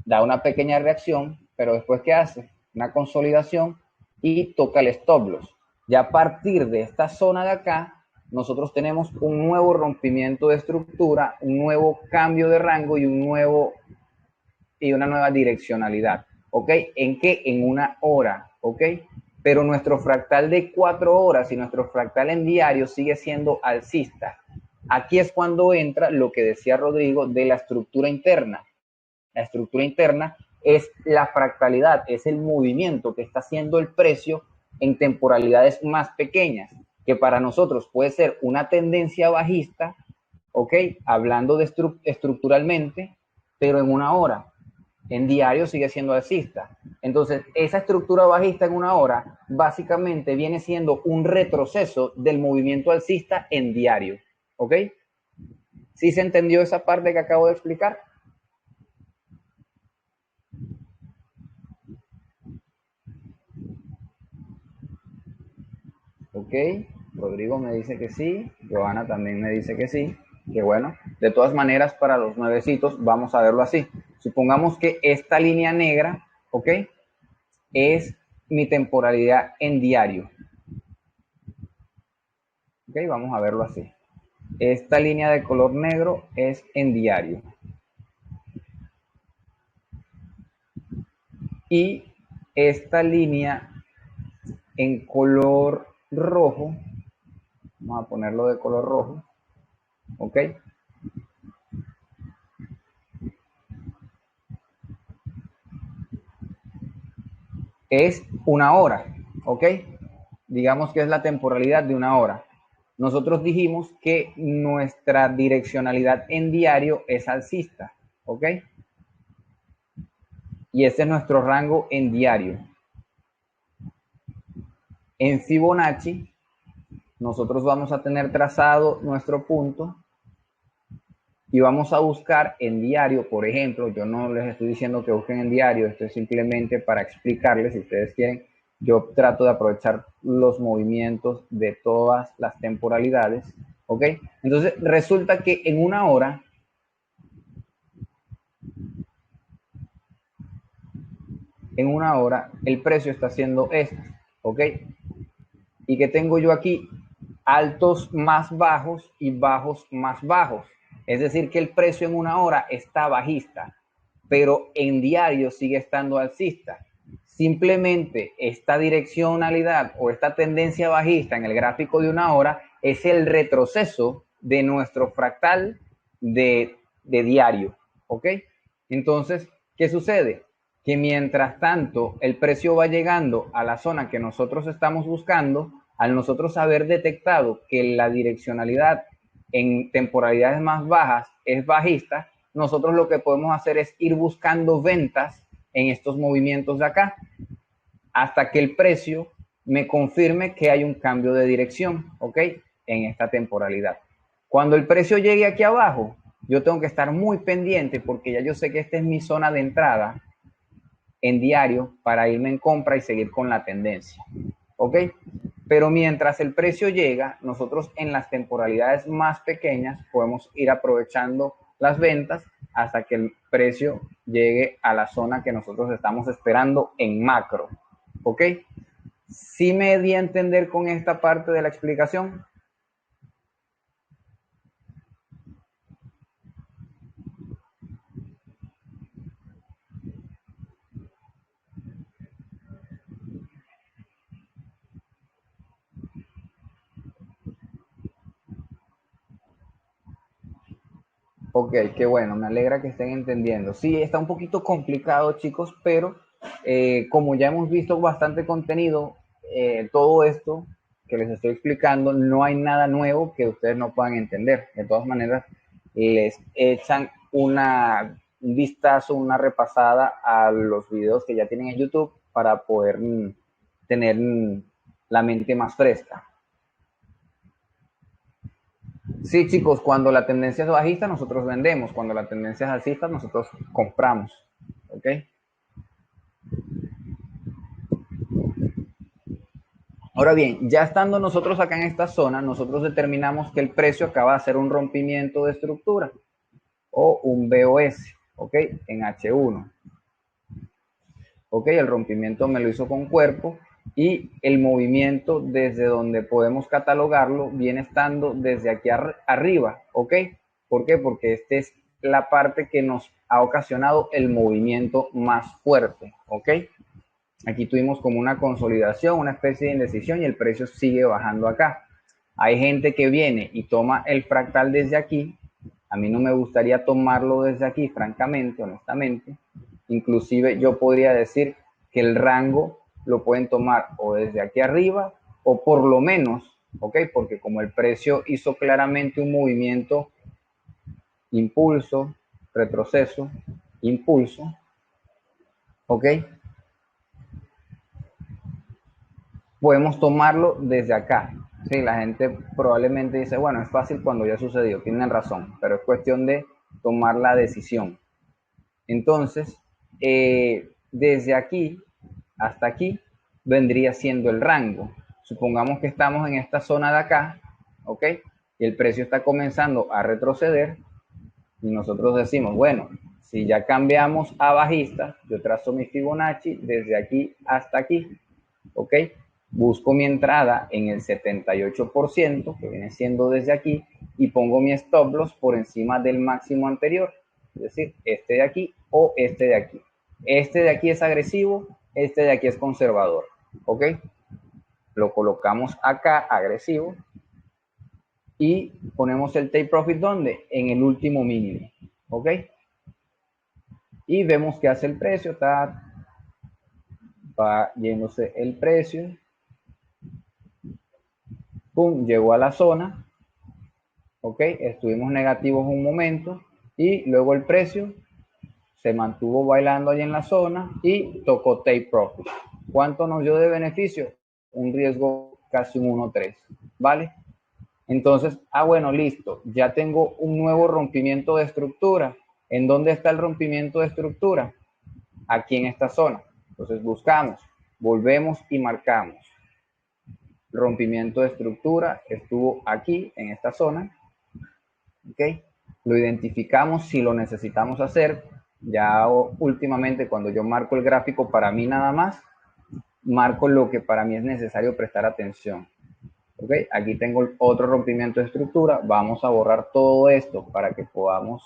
da una pequeña reacción, pero después ¿qué hace? Una consolidación y toca el stop loss. Ya a partir de esta zona de acá, nosotros tenemos un nuevo rompimiento de estructura, un nuevo cambio de rango y una nueva direccionalidad, ¿ok? ¿En qué? En una hora, ¿ok? Pero nuestro fractal de 4 horas y nuestro fractal en diario sigue siendo alcista. Aquí es cuando entra lo que decía Rodrigo de la estructura interna. La estructura interna es la fractalidad, es el movimiento que está haciendo el precio en temporalidades más pequeñas, que para nosotros puede ser una tendencia bajista, ¿ok? Hablando de estructuralmente, pero en una hora. En diario sigue siendo alcista. Entonces, esa estructura bajista en una hora básicamente viene siendo un retroceso del movimiento alcista en diario, ¿ok? ¿Sí se entendió esa parte que acabo de explicar? Ok, Rodrigo me dice que sí, Johanna también me dice que sí, que bueno. De todas maneras, para los nuevecitos, vamos a verlo así. Supongamos que esta línea negra, ok, es mi temporalidad en diario. Ok, vamos a verlo así. Esta línea de color negro es en diario. Y esta línea en color rojo, vamos a ponerlo de color rojo, ok, es una hora, ok, digamos que es la temporalidad de una hora. Nosotros dijimos que nuestra direccionalidad en diario es alcista, ok, y ese es nuestro rango en diario. En Fibonacci nosotros vamos a tener trazado nuestro punto y vamos a buscar en diario, por ejemplo. Yo no les estoy diciendo que busquen en diario, esto es simplemente para explicarles, si ustedes quieren. Yo trato de aprovechar los movimientos de todas las temporalidades, ¿Ok? Entonces, resulta que en una hora, el precio está haciendo esto. ¿Ok? ¿Y qué tengo yo aquí? Altos más bajos y bajos más bajos. Es decir, que el precio en una hora está bajista, pero en diario sigue estando alcista. Simplemente esta direccionalidad o esta tendencia bajista en el gráfico de una hora es el retroceso de nuestro fractal de diario. ¿Ok? Entonces, ¿qué sucede? Que mientras tanto el precio va llegando a la zona que nosotros estamos buscando, al nosotros haber detectado que la direccionalidad en temporalidades más bajas es bajista, nosotros lo que podemos hacer es ir buscando ventas en estos movimientos de acá hasta que el precio me confirme que hay un cambio de dirección, ¿ok? En esta temporalidad. Cuando el precio llegue aquí abajo, yo tengo que estar muy pendiente porque ya yo sé que esta es mi zona de entrada en diario para irme en compra y seguir con la tendencia, ¿ok? Pero mientras el precio llega, nosotros en las temporalidades más pequeñas podemos ir aprovechando las ventas hasta que el precio llegue a la zona que nosotros estamos esperando en macro, ¿ok? ¿Sí me di a entender con esta parte de la explicación? Ok, qué bueno, me alegra que estén entendiendo. Sí, está un poquito complicado, chicos, pero como ya hemos visto bastante contenido, todo esto que les estoy explicando, no hay nada nuevo que ustedes no puedan entender. De todas maneras, les echan un vistazo, una repasada a los videos que ya tienen en YouTube para poder tener la mente más fresca. Sí, chicos, cuando la tendencia es bajista, nosotros vendemos. Cuando la tendencia es alcista, nosotros compramos. ¿Ok? Ahora bien, ya estando nosotros acá en esta zona, nosotros determinamos que el precio acaba de hacer un rompimiento de estructura o un BOS, ¿ok? En H1. ¿Ok? El rompimiento me lo hizo con cuerpo y el movimiento desde donde podemos catalogarlo viene estando desde aquí arriba, ¿ok? ¿Por qué? Porque esta es la parte que nos ha ocasionado el movimiento más fuerte, ¿ok? Aquí tuvimos como una consolidación, una especie de indecisión y el precio sigue bajando acá. Hay gente que viene y toma el fractal desde aquí. A mí no me gustaría tomarlo desde aquí, francamente, honestamente. Inclusive yo podría decir que el rango lo pueden tomar o desde aquí arriba o por lo menos, ¿ok? Porque como el precio hizo claramente un movimiento impulso, retroceso, impulso, ¿ok? Podemos tomarlo desde acá. Sí, la gente probablemente dice, bueno, es fácil cuando ya sucedió, tienen razón, pero es cuestión de tomar la decisión. Entonces, desde aquí hasta aquí vendría siendo el rango. Supongamos que estamos en esta zona de acá, ¿ok? Y el precio está comenzando a retroceder y nosotros decimos, bueno, si ya cambiamos a bajista, yo trazo mi Fibonacci desde aquí hasta aquí, ¿ok? Busco mi entrada en el 78%, que viene siendo desde aquí, y pongo mi stop loss por encima del máximo anterior, es decir, este de aquí o este de aquí. Este de aquí es agresivo, este de aquí es conservador, ¿ok? Lo colocamos acá, agresivo, y ponemos el take profit, ¿dónde? En el último mínimo, ¿ok? Y vemos que hace el precio, está, va yéndose el precio, pum, llegó a la zona, ok, estuvimos negativos un momento y luego el precio se mantuvo bailando ahí en la zona y tocó take profit. ¿Cuánto nos dio de beneficio? Un riesgo casi un 1.3, ¿vale? Entonces, bueno, listo, ya tengo un nuevo rompimiento de estructura. ¿En dónde está el rompimiento de estructura? Aquí en esta zona. Entonces buscamos, volvemos y marcamos. rompimiento de estructura estuvo aquí, en esta zona. ¿Ok? Lo identificamos si lo necesitamos hacer. Ya últimamente, cuando yo marco el gráfico para mí nada más, marco lo que para mí es necesario prestar atención. ¿Ok? Aquí tengo otro rompimiento de estructura. Vamos a borrar todo esto para que podamos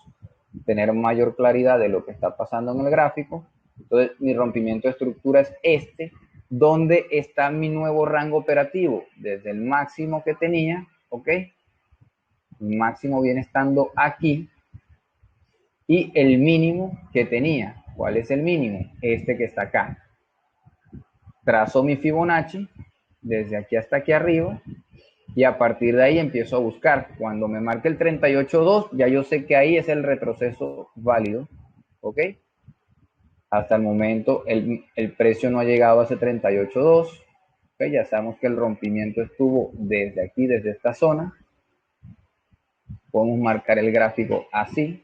tener mayor claridad de lo que está pasando en el gráfico. Entonces, mi rompimiento de estructura es este. ¿Dónde está mi nuevo rango operativo? Desde el máximo que tenía, ¿ok? El máximo viene estando aquí. Y el mínimo que tenía. ¿Cuál es el mínimo? Este que está acá. Trazo mi Fibonacci desde aquí hasta aquí arriba y a partir de ahí empiezo a buscar. Cuando me marque el 38.2, ya yo sé que ahí es el retroceso válido. ¿Ok? Hasta el momento el precio no ha llegado a ese 38.2. ¿Okay? Ya sabemos que el rompimiento estuvo desde aquí, desde esta zona. Podemos marcar el gráfico así.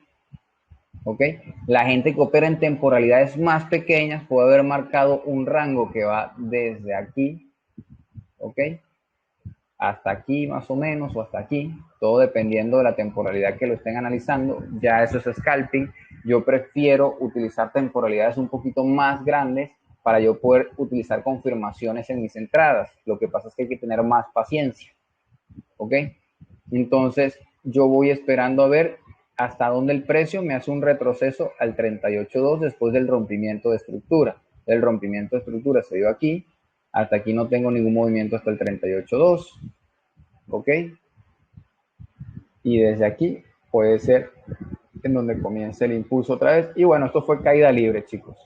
¿Ok? La gente que opera en temporalidades más pequeñas puede haber marcado un rango que va desde aquí, ¿ok? Hasta aquí más o menos, o hasta aquí, todo dependiendo de la temporalidad que lo estén analizando. Ya eso es scalping. Yo prefiero utilizar temporalidades un poquito más grandes para yo poder utilizar confirmaciones en mis entradas. Lo que pasa es que hay que tener más paciencia, ¿ok? Entonces, yo voy esperando a ver hasta dónde el precio me hace un retroceso al 38.2 después del rompimiento de estructura. El rompimiento de estructura se dio aquí. Hasta aquí no tengo ningún movimiento hasta el 38.2. ¿Ok? Y desde aquí puede ser en donde comience el impulso otra vez. Y bueno, esto fue caída libre, chicos.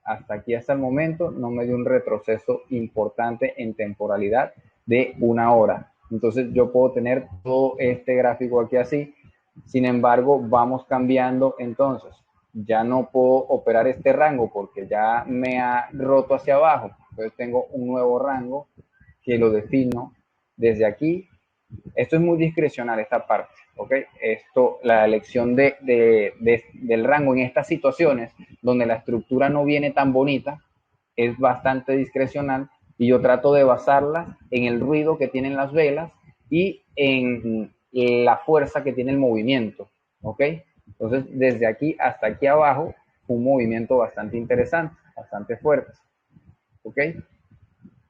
Hasta aquí, hasta el momento, no me dio un retroceso importante en temporalidad de una hora. Entonces yo puedo tener todo este gráfico aquí así. Sin embargo, vamos cambiando entonces. Ya no puedo operar este rango porque ya me ha roto hacia abajo. Entonces tengo un nuevo rango que lo defino desde aquí. Esto es muy discrecional, esta parte, ¿ok? Esto, la elección del rango en estas situaciones donde la estructura no viene tan bonita es bastante discrecional y yo trato de basarla en el ruido que tienen las velas y en la fuerza que tiene el movimiento, ¿ok? Entonces, desde aquí hasta aquí abajo, un movimiento bastante interesante, bastante fuerte, ¿ok?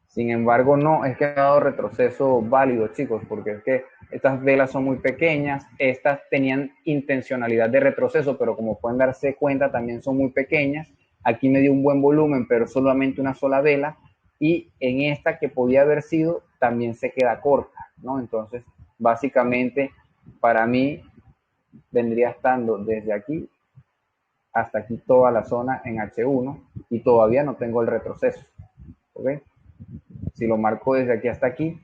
Sin embargo, no es que ha dado retroceso válido, chicos, porque es que estas velas son muy pequeñas, estas tenían intencionalidad de retroceso, pero como pueden darse cuenta, también son muy pequeñas. Aquí me dio un buen volumen, pero solamente una sola vela, y en esta que podía haber sido, también se queda corta, ¿no? Entonces, básicamente, para mí, vendría estando desde aquí hasta aquí toda la zona en H1, y todavía no tengo el retroceso, ¿ok? Si lo marco desde aquí hasta aquí,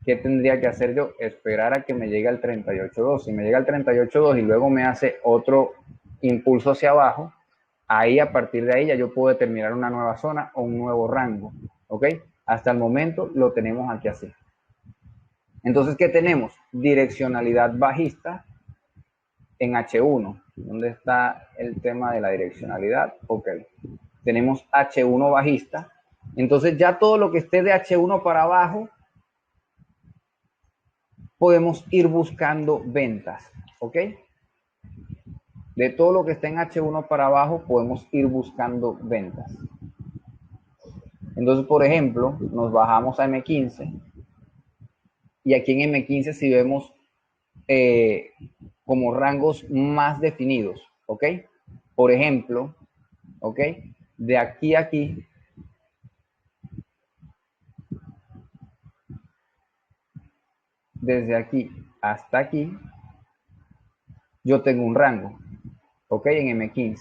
¿qué tendría que hacer yo? Esperar a que me llegue al 38.2. Si me llega al 38.2 y luego me hace otro impulso hacia abajo, ahí a partir de ahí ya yo puedo determinar una nueva zona o un nuevo rango. ¿Ok? Hasta el momento lo tenemos aquí así. Entonces, ¿qué tenemos? Direccionalidad bajista en H1. ¿Dónde está el tema de la direccionalidad? Ok. Tenemos H1 bajista. Entonces ya todo lo que esté de H1 para abajo podemos ir buscando ventas, ¿ok? De todo lo que está en H1 para abajo podemos ir buscando ventas. Entonces, por ejemplo, nos bajamos a M15 y aquí en M15 si vemos como rangos más definidos, ¿ok? Por ejemplo, ¿ok? De aquí a aquí, desde aquí hasta aquí, yo tengo un rango, ¿ok? En M15.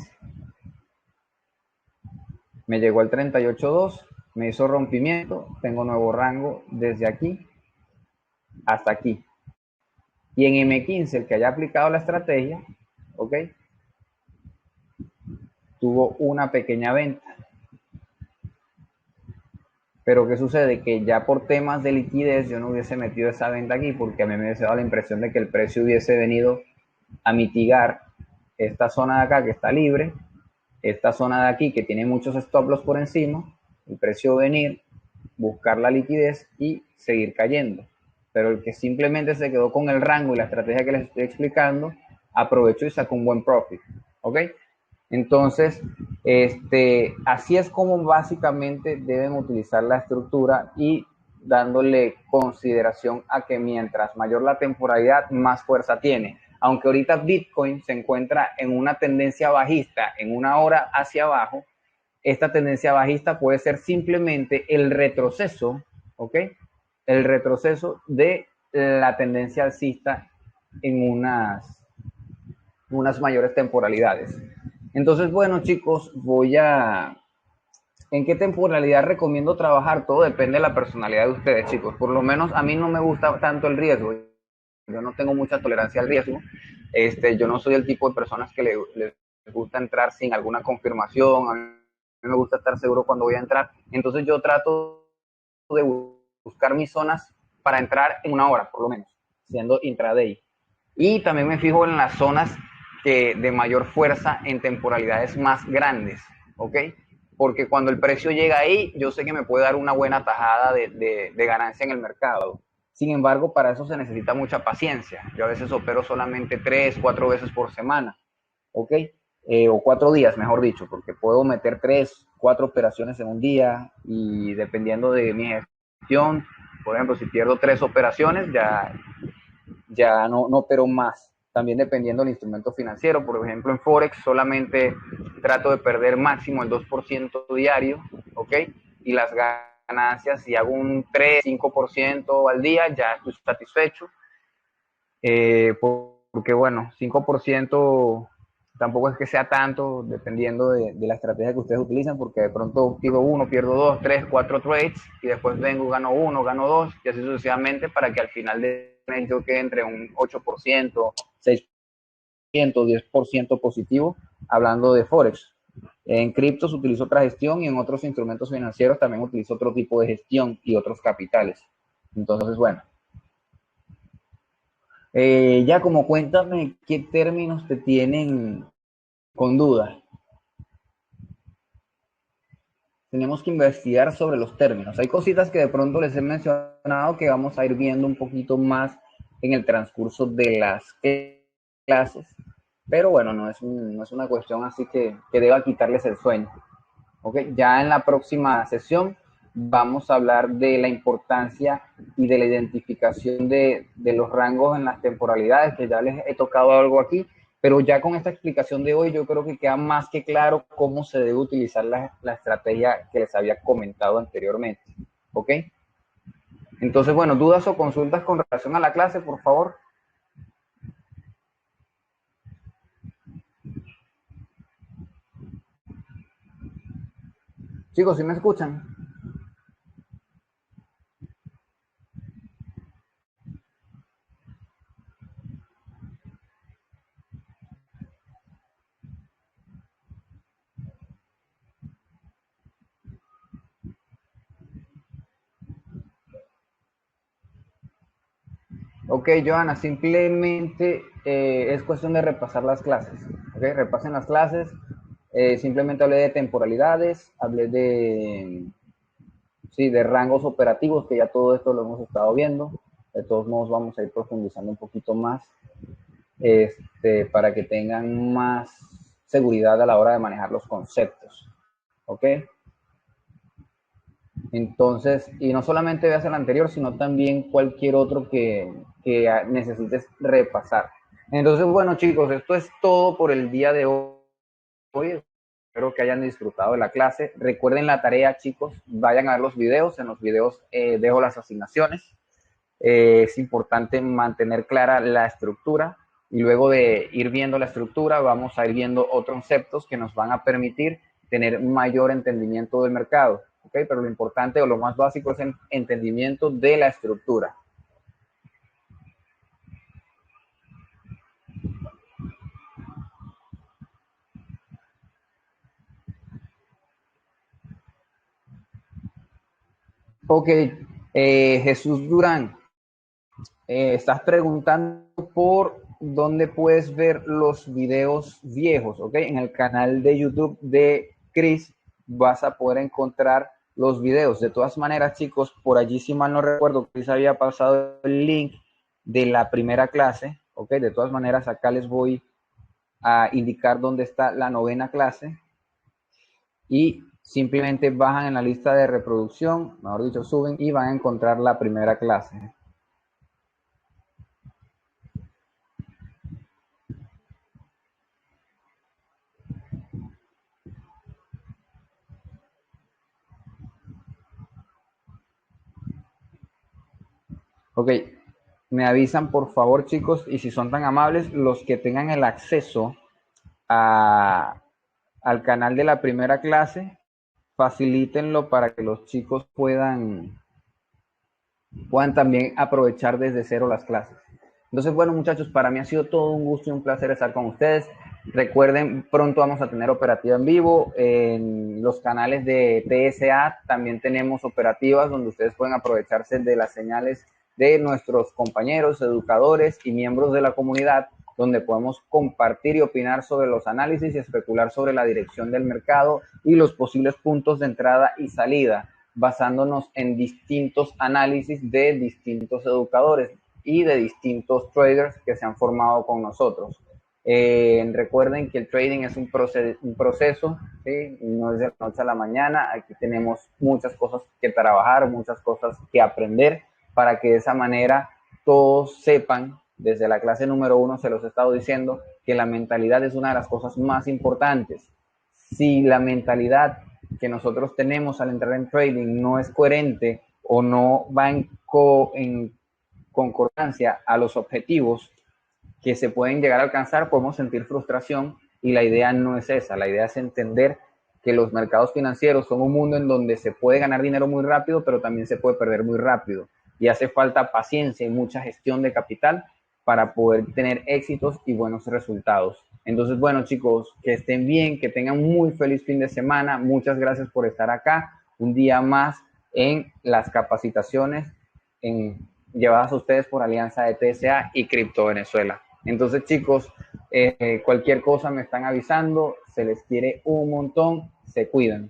Me llegó al 38.2, me hizo rompimiento, tengo nuevo rango desde aquí hasta aquí. Y en M15, el que haya aplicado la estrategia, ¿ok? Tuvo una pequeña venta. Pero ¿qué sucede? Que ya por temas de liquidez yo no hubiese metido esa venta aquí porque a mí me hubiese dado la impresión de que el precio hubiese venido a mitigar esta zona de acá que está libre, esta zona de aquí que tiene muchos stop loss por encima, el precio venir, buscar la liquidez y seguir cayendo. Pero el que simplemente se quedó con el rango y la estrategia que les estoy explicando, aprovechó y sacó un buen profit. ¿Ok? Entonces, así es como básicamente deben utilizar la estructura y dándole consideración a que mientras mayor la temporalidad, más fuerza tiene. Aunque ahorita Bitcoin se encuentra en una tendencia bajista en una hora hacia abajo, esta tendencia bajista puede ser simplemente el retroceso, ¿ok? El retroceso de la tendencia alcista en unas mayores temporalidades. Entonces, bueno, chicos, ¿En qué temporalidad recomiendo trabajar? Todo depende de la personalidad de ustedes, chicos. Por lo menos a mí no me gusta tanto el riesgo. Yo no tengo mucha tolerancia al riesgo. Yo no soy el tipo de personas que les gusta entrar sin alguna confirmación. A mí me gusta estar seguro cuando voy a entrar. Entonces yo trato de buscar mis zonas para entrar en una hora, por lo menos, siendo intraday. Y también me fijo en las zonas de mayor fuerza en temporalidades más grandes, ¿ok? Porque cuando el precio llega ahí, yo sé que me puede dar una buena tajada de ganancia en el mercado. Sin embargo, para eso se necesita mucha paciencia. Yo a veces opero solamente 3, 4 veces por semana, ¿ok? O 4 días, mejor dicho, porque puedo meter 3, 4 operaciones en un día y dependiendo de mi gestión, por ejemplo, si pierdo 3 operaciones, ya no opero más. También dependiendo del instrumento financiero. Por ejemplo, en Forex solamente trato de perder máximo el 2% diario, ¿ok? Y las ganancias, si hago un 3, 5% al día, ya estoy satisfecho. Porque bueno, 5% tampoco es que sea tanto, dependiendo de la estrategia que ustedes utilizan, porque de pronto pido uno, pierdo 2, 3, 4 trades, y después vengo, gano uno, gano dos, y así sucesivamente, para que al final de mes yo quede entre un 8%, 6%, 10% positivo, hablando de Forex. En criptos utilizo otra gestión y en otros instrumentos financieros también utilizo otro tipo de gestión y otros capitales. Entonces, bueno. Ya como cuéntame qué términos te tienen con duda. Tenemos que investigar sobre los términos. Hay cositas que de pronto les he mencionado que vamos a ir viendo un poquito más en el transcurso de las clases, pero bueno, no es una cuestión así que deba quitarles el sueño. ¿Okay? Ya en la próxima sesión vamos a hablar de la importancia y de la identificación de los rangos en las temporalidades, que ya les he tocado algo aquí, pero ya con esta explicación de hoy yo creo que queda más que claro cómo se debe utilizar la estrategia que les había comentado anteriormente. ¿Ok? Entonces, bueno, dudas o consultas con relación a la clase, por favor. Chicos, ¿sí me escuchan? Ok, Johanna, simplemente es cuestión de repasar las clases. Ok, repasen las clases. Simplemente hablé de temporalidades, hablé sí, de rangos operativos, que ya todo esto lo hemos estado viendo. De todos modos, vamos a ir profundizando un poquito más para que tengan más seguridad a la hora de manejar los conceptos. ¿Ok? Entonces, y no solamente veas el anterior, sino también cualquier otro que necesites repasar. Entonces, bueno, chicos, esto es todo por el día de hoy. Espero que hayan disfrutado de la clase. Recuerden la tarea, chicos. Vayan a ver los videos. En los videos dejo las asignaciones. Es importante mantener clara la estructura. Y luego de ir viendo la estructura, vamos a ir viendo otros conceptos que nos van a permitir tener mayor entendimiento del mercado. ¿Okay? Pero lo importante o lo más básico es el entendimiento de la estructura. Ok, Jesús Durán, estás preguntando por dónde puedes ver los videos viejos, ¿ok? En el canal de YouTube de Chris vas a poder encontrar los videos. De todas maneras, chicos, por allí, si mal no recuerdo, les había pasado el link de la primera clase, ¿ok? De todas maneras, acá les voy a indicar dónde está la 9ª clase y simplemente bajan en la lista de reproducción, mejor dicho, suben y van a encontrar la primera clase. Ok, me avisan por favor, chicos, y si son tan amables, los que tengan el acceso al canal de la primera clase, facilítenlo para que los chicos puedan también aprovechar desde cero las clases. Entonces, bueno, muchachos, para mí ha sido todo un gusto y un placer estar con ustedes. Recuerden, pronto vamos a tener operativa en vivo en los canales de TSA. También tenemos operativas donde ustedes pueden aprovecharse de las señales de nuestros compañeros, educadores y miembros de la comunidad, donde podemos compartir y opinar sobre los análisis y especular sobre la dirección del mercado y los posibles puntos de entrada y salida, basándonos en distintos análisis de distintos educadores y de distintos traders que se han formado con nosotros. Recuerden que el trading es un proceso, ¿sí? No es de la noche a la mañana. Aquí tenemos muchas cosas que trabajar, muchas cosas que aprender para que de esa manera todos sepan, desde la clase número 1 se los he estado diciendo, que la mentalidad es una de las cosas más importantes. Si la mentalidad que nosotros tenemos al entrar en trading no es coherente o no va en concordancia a los objetivos que se pueden llegar a alcanzar, podemos sentir frustración y la idea no es esa. La idea es entender que los mercados financieros son un mundo en donde se puede ganar dinero muy rápido, pero también se puede perder muy rápido. Y hace falta paciencia y mucha gestión de capital para poder tener éxitos y buenos resultados. Entonces, bueno, chicos, que estén bien, que tengan un muy feliz fin de semana. Muchas gracias por estar acá un día más en las capacitaciones llevadas a ustedes por Alianza de TSA y Cripto Venezuela. Entonces, chicos, cualquier cosa me están avisando, se les quiere un montón, se cuidan.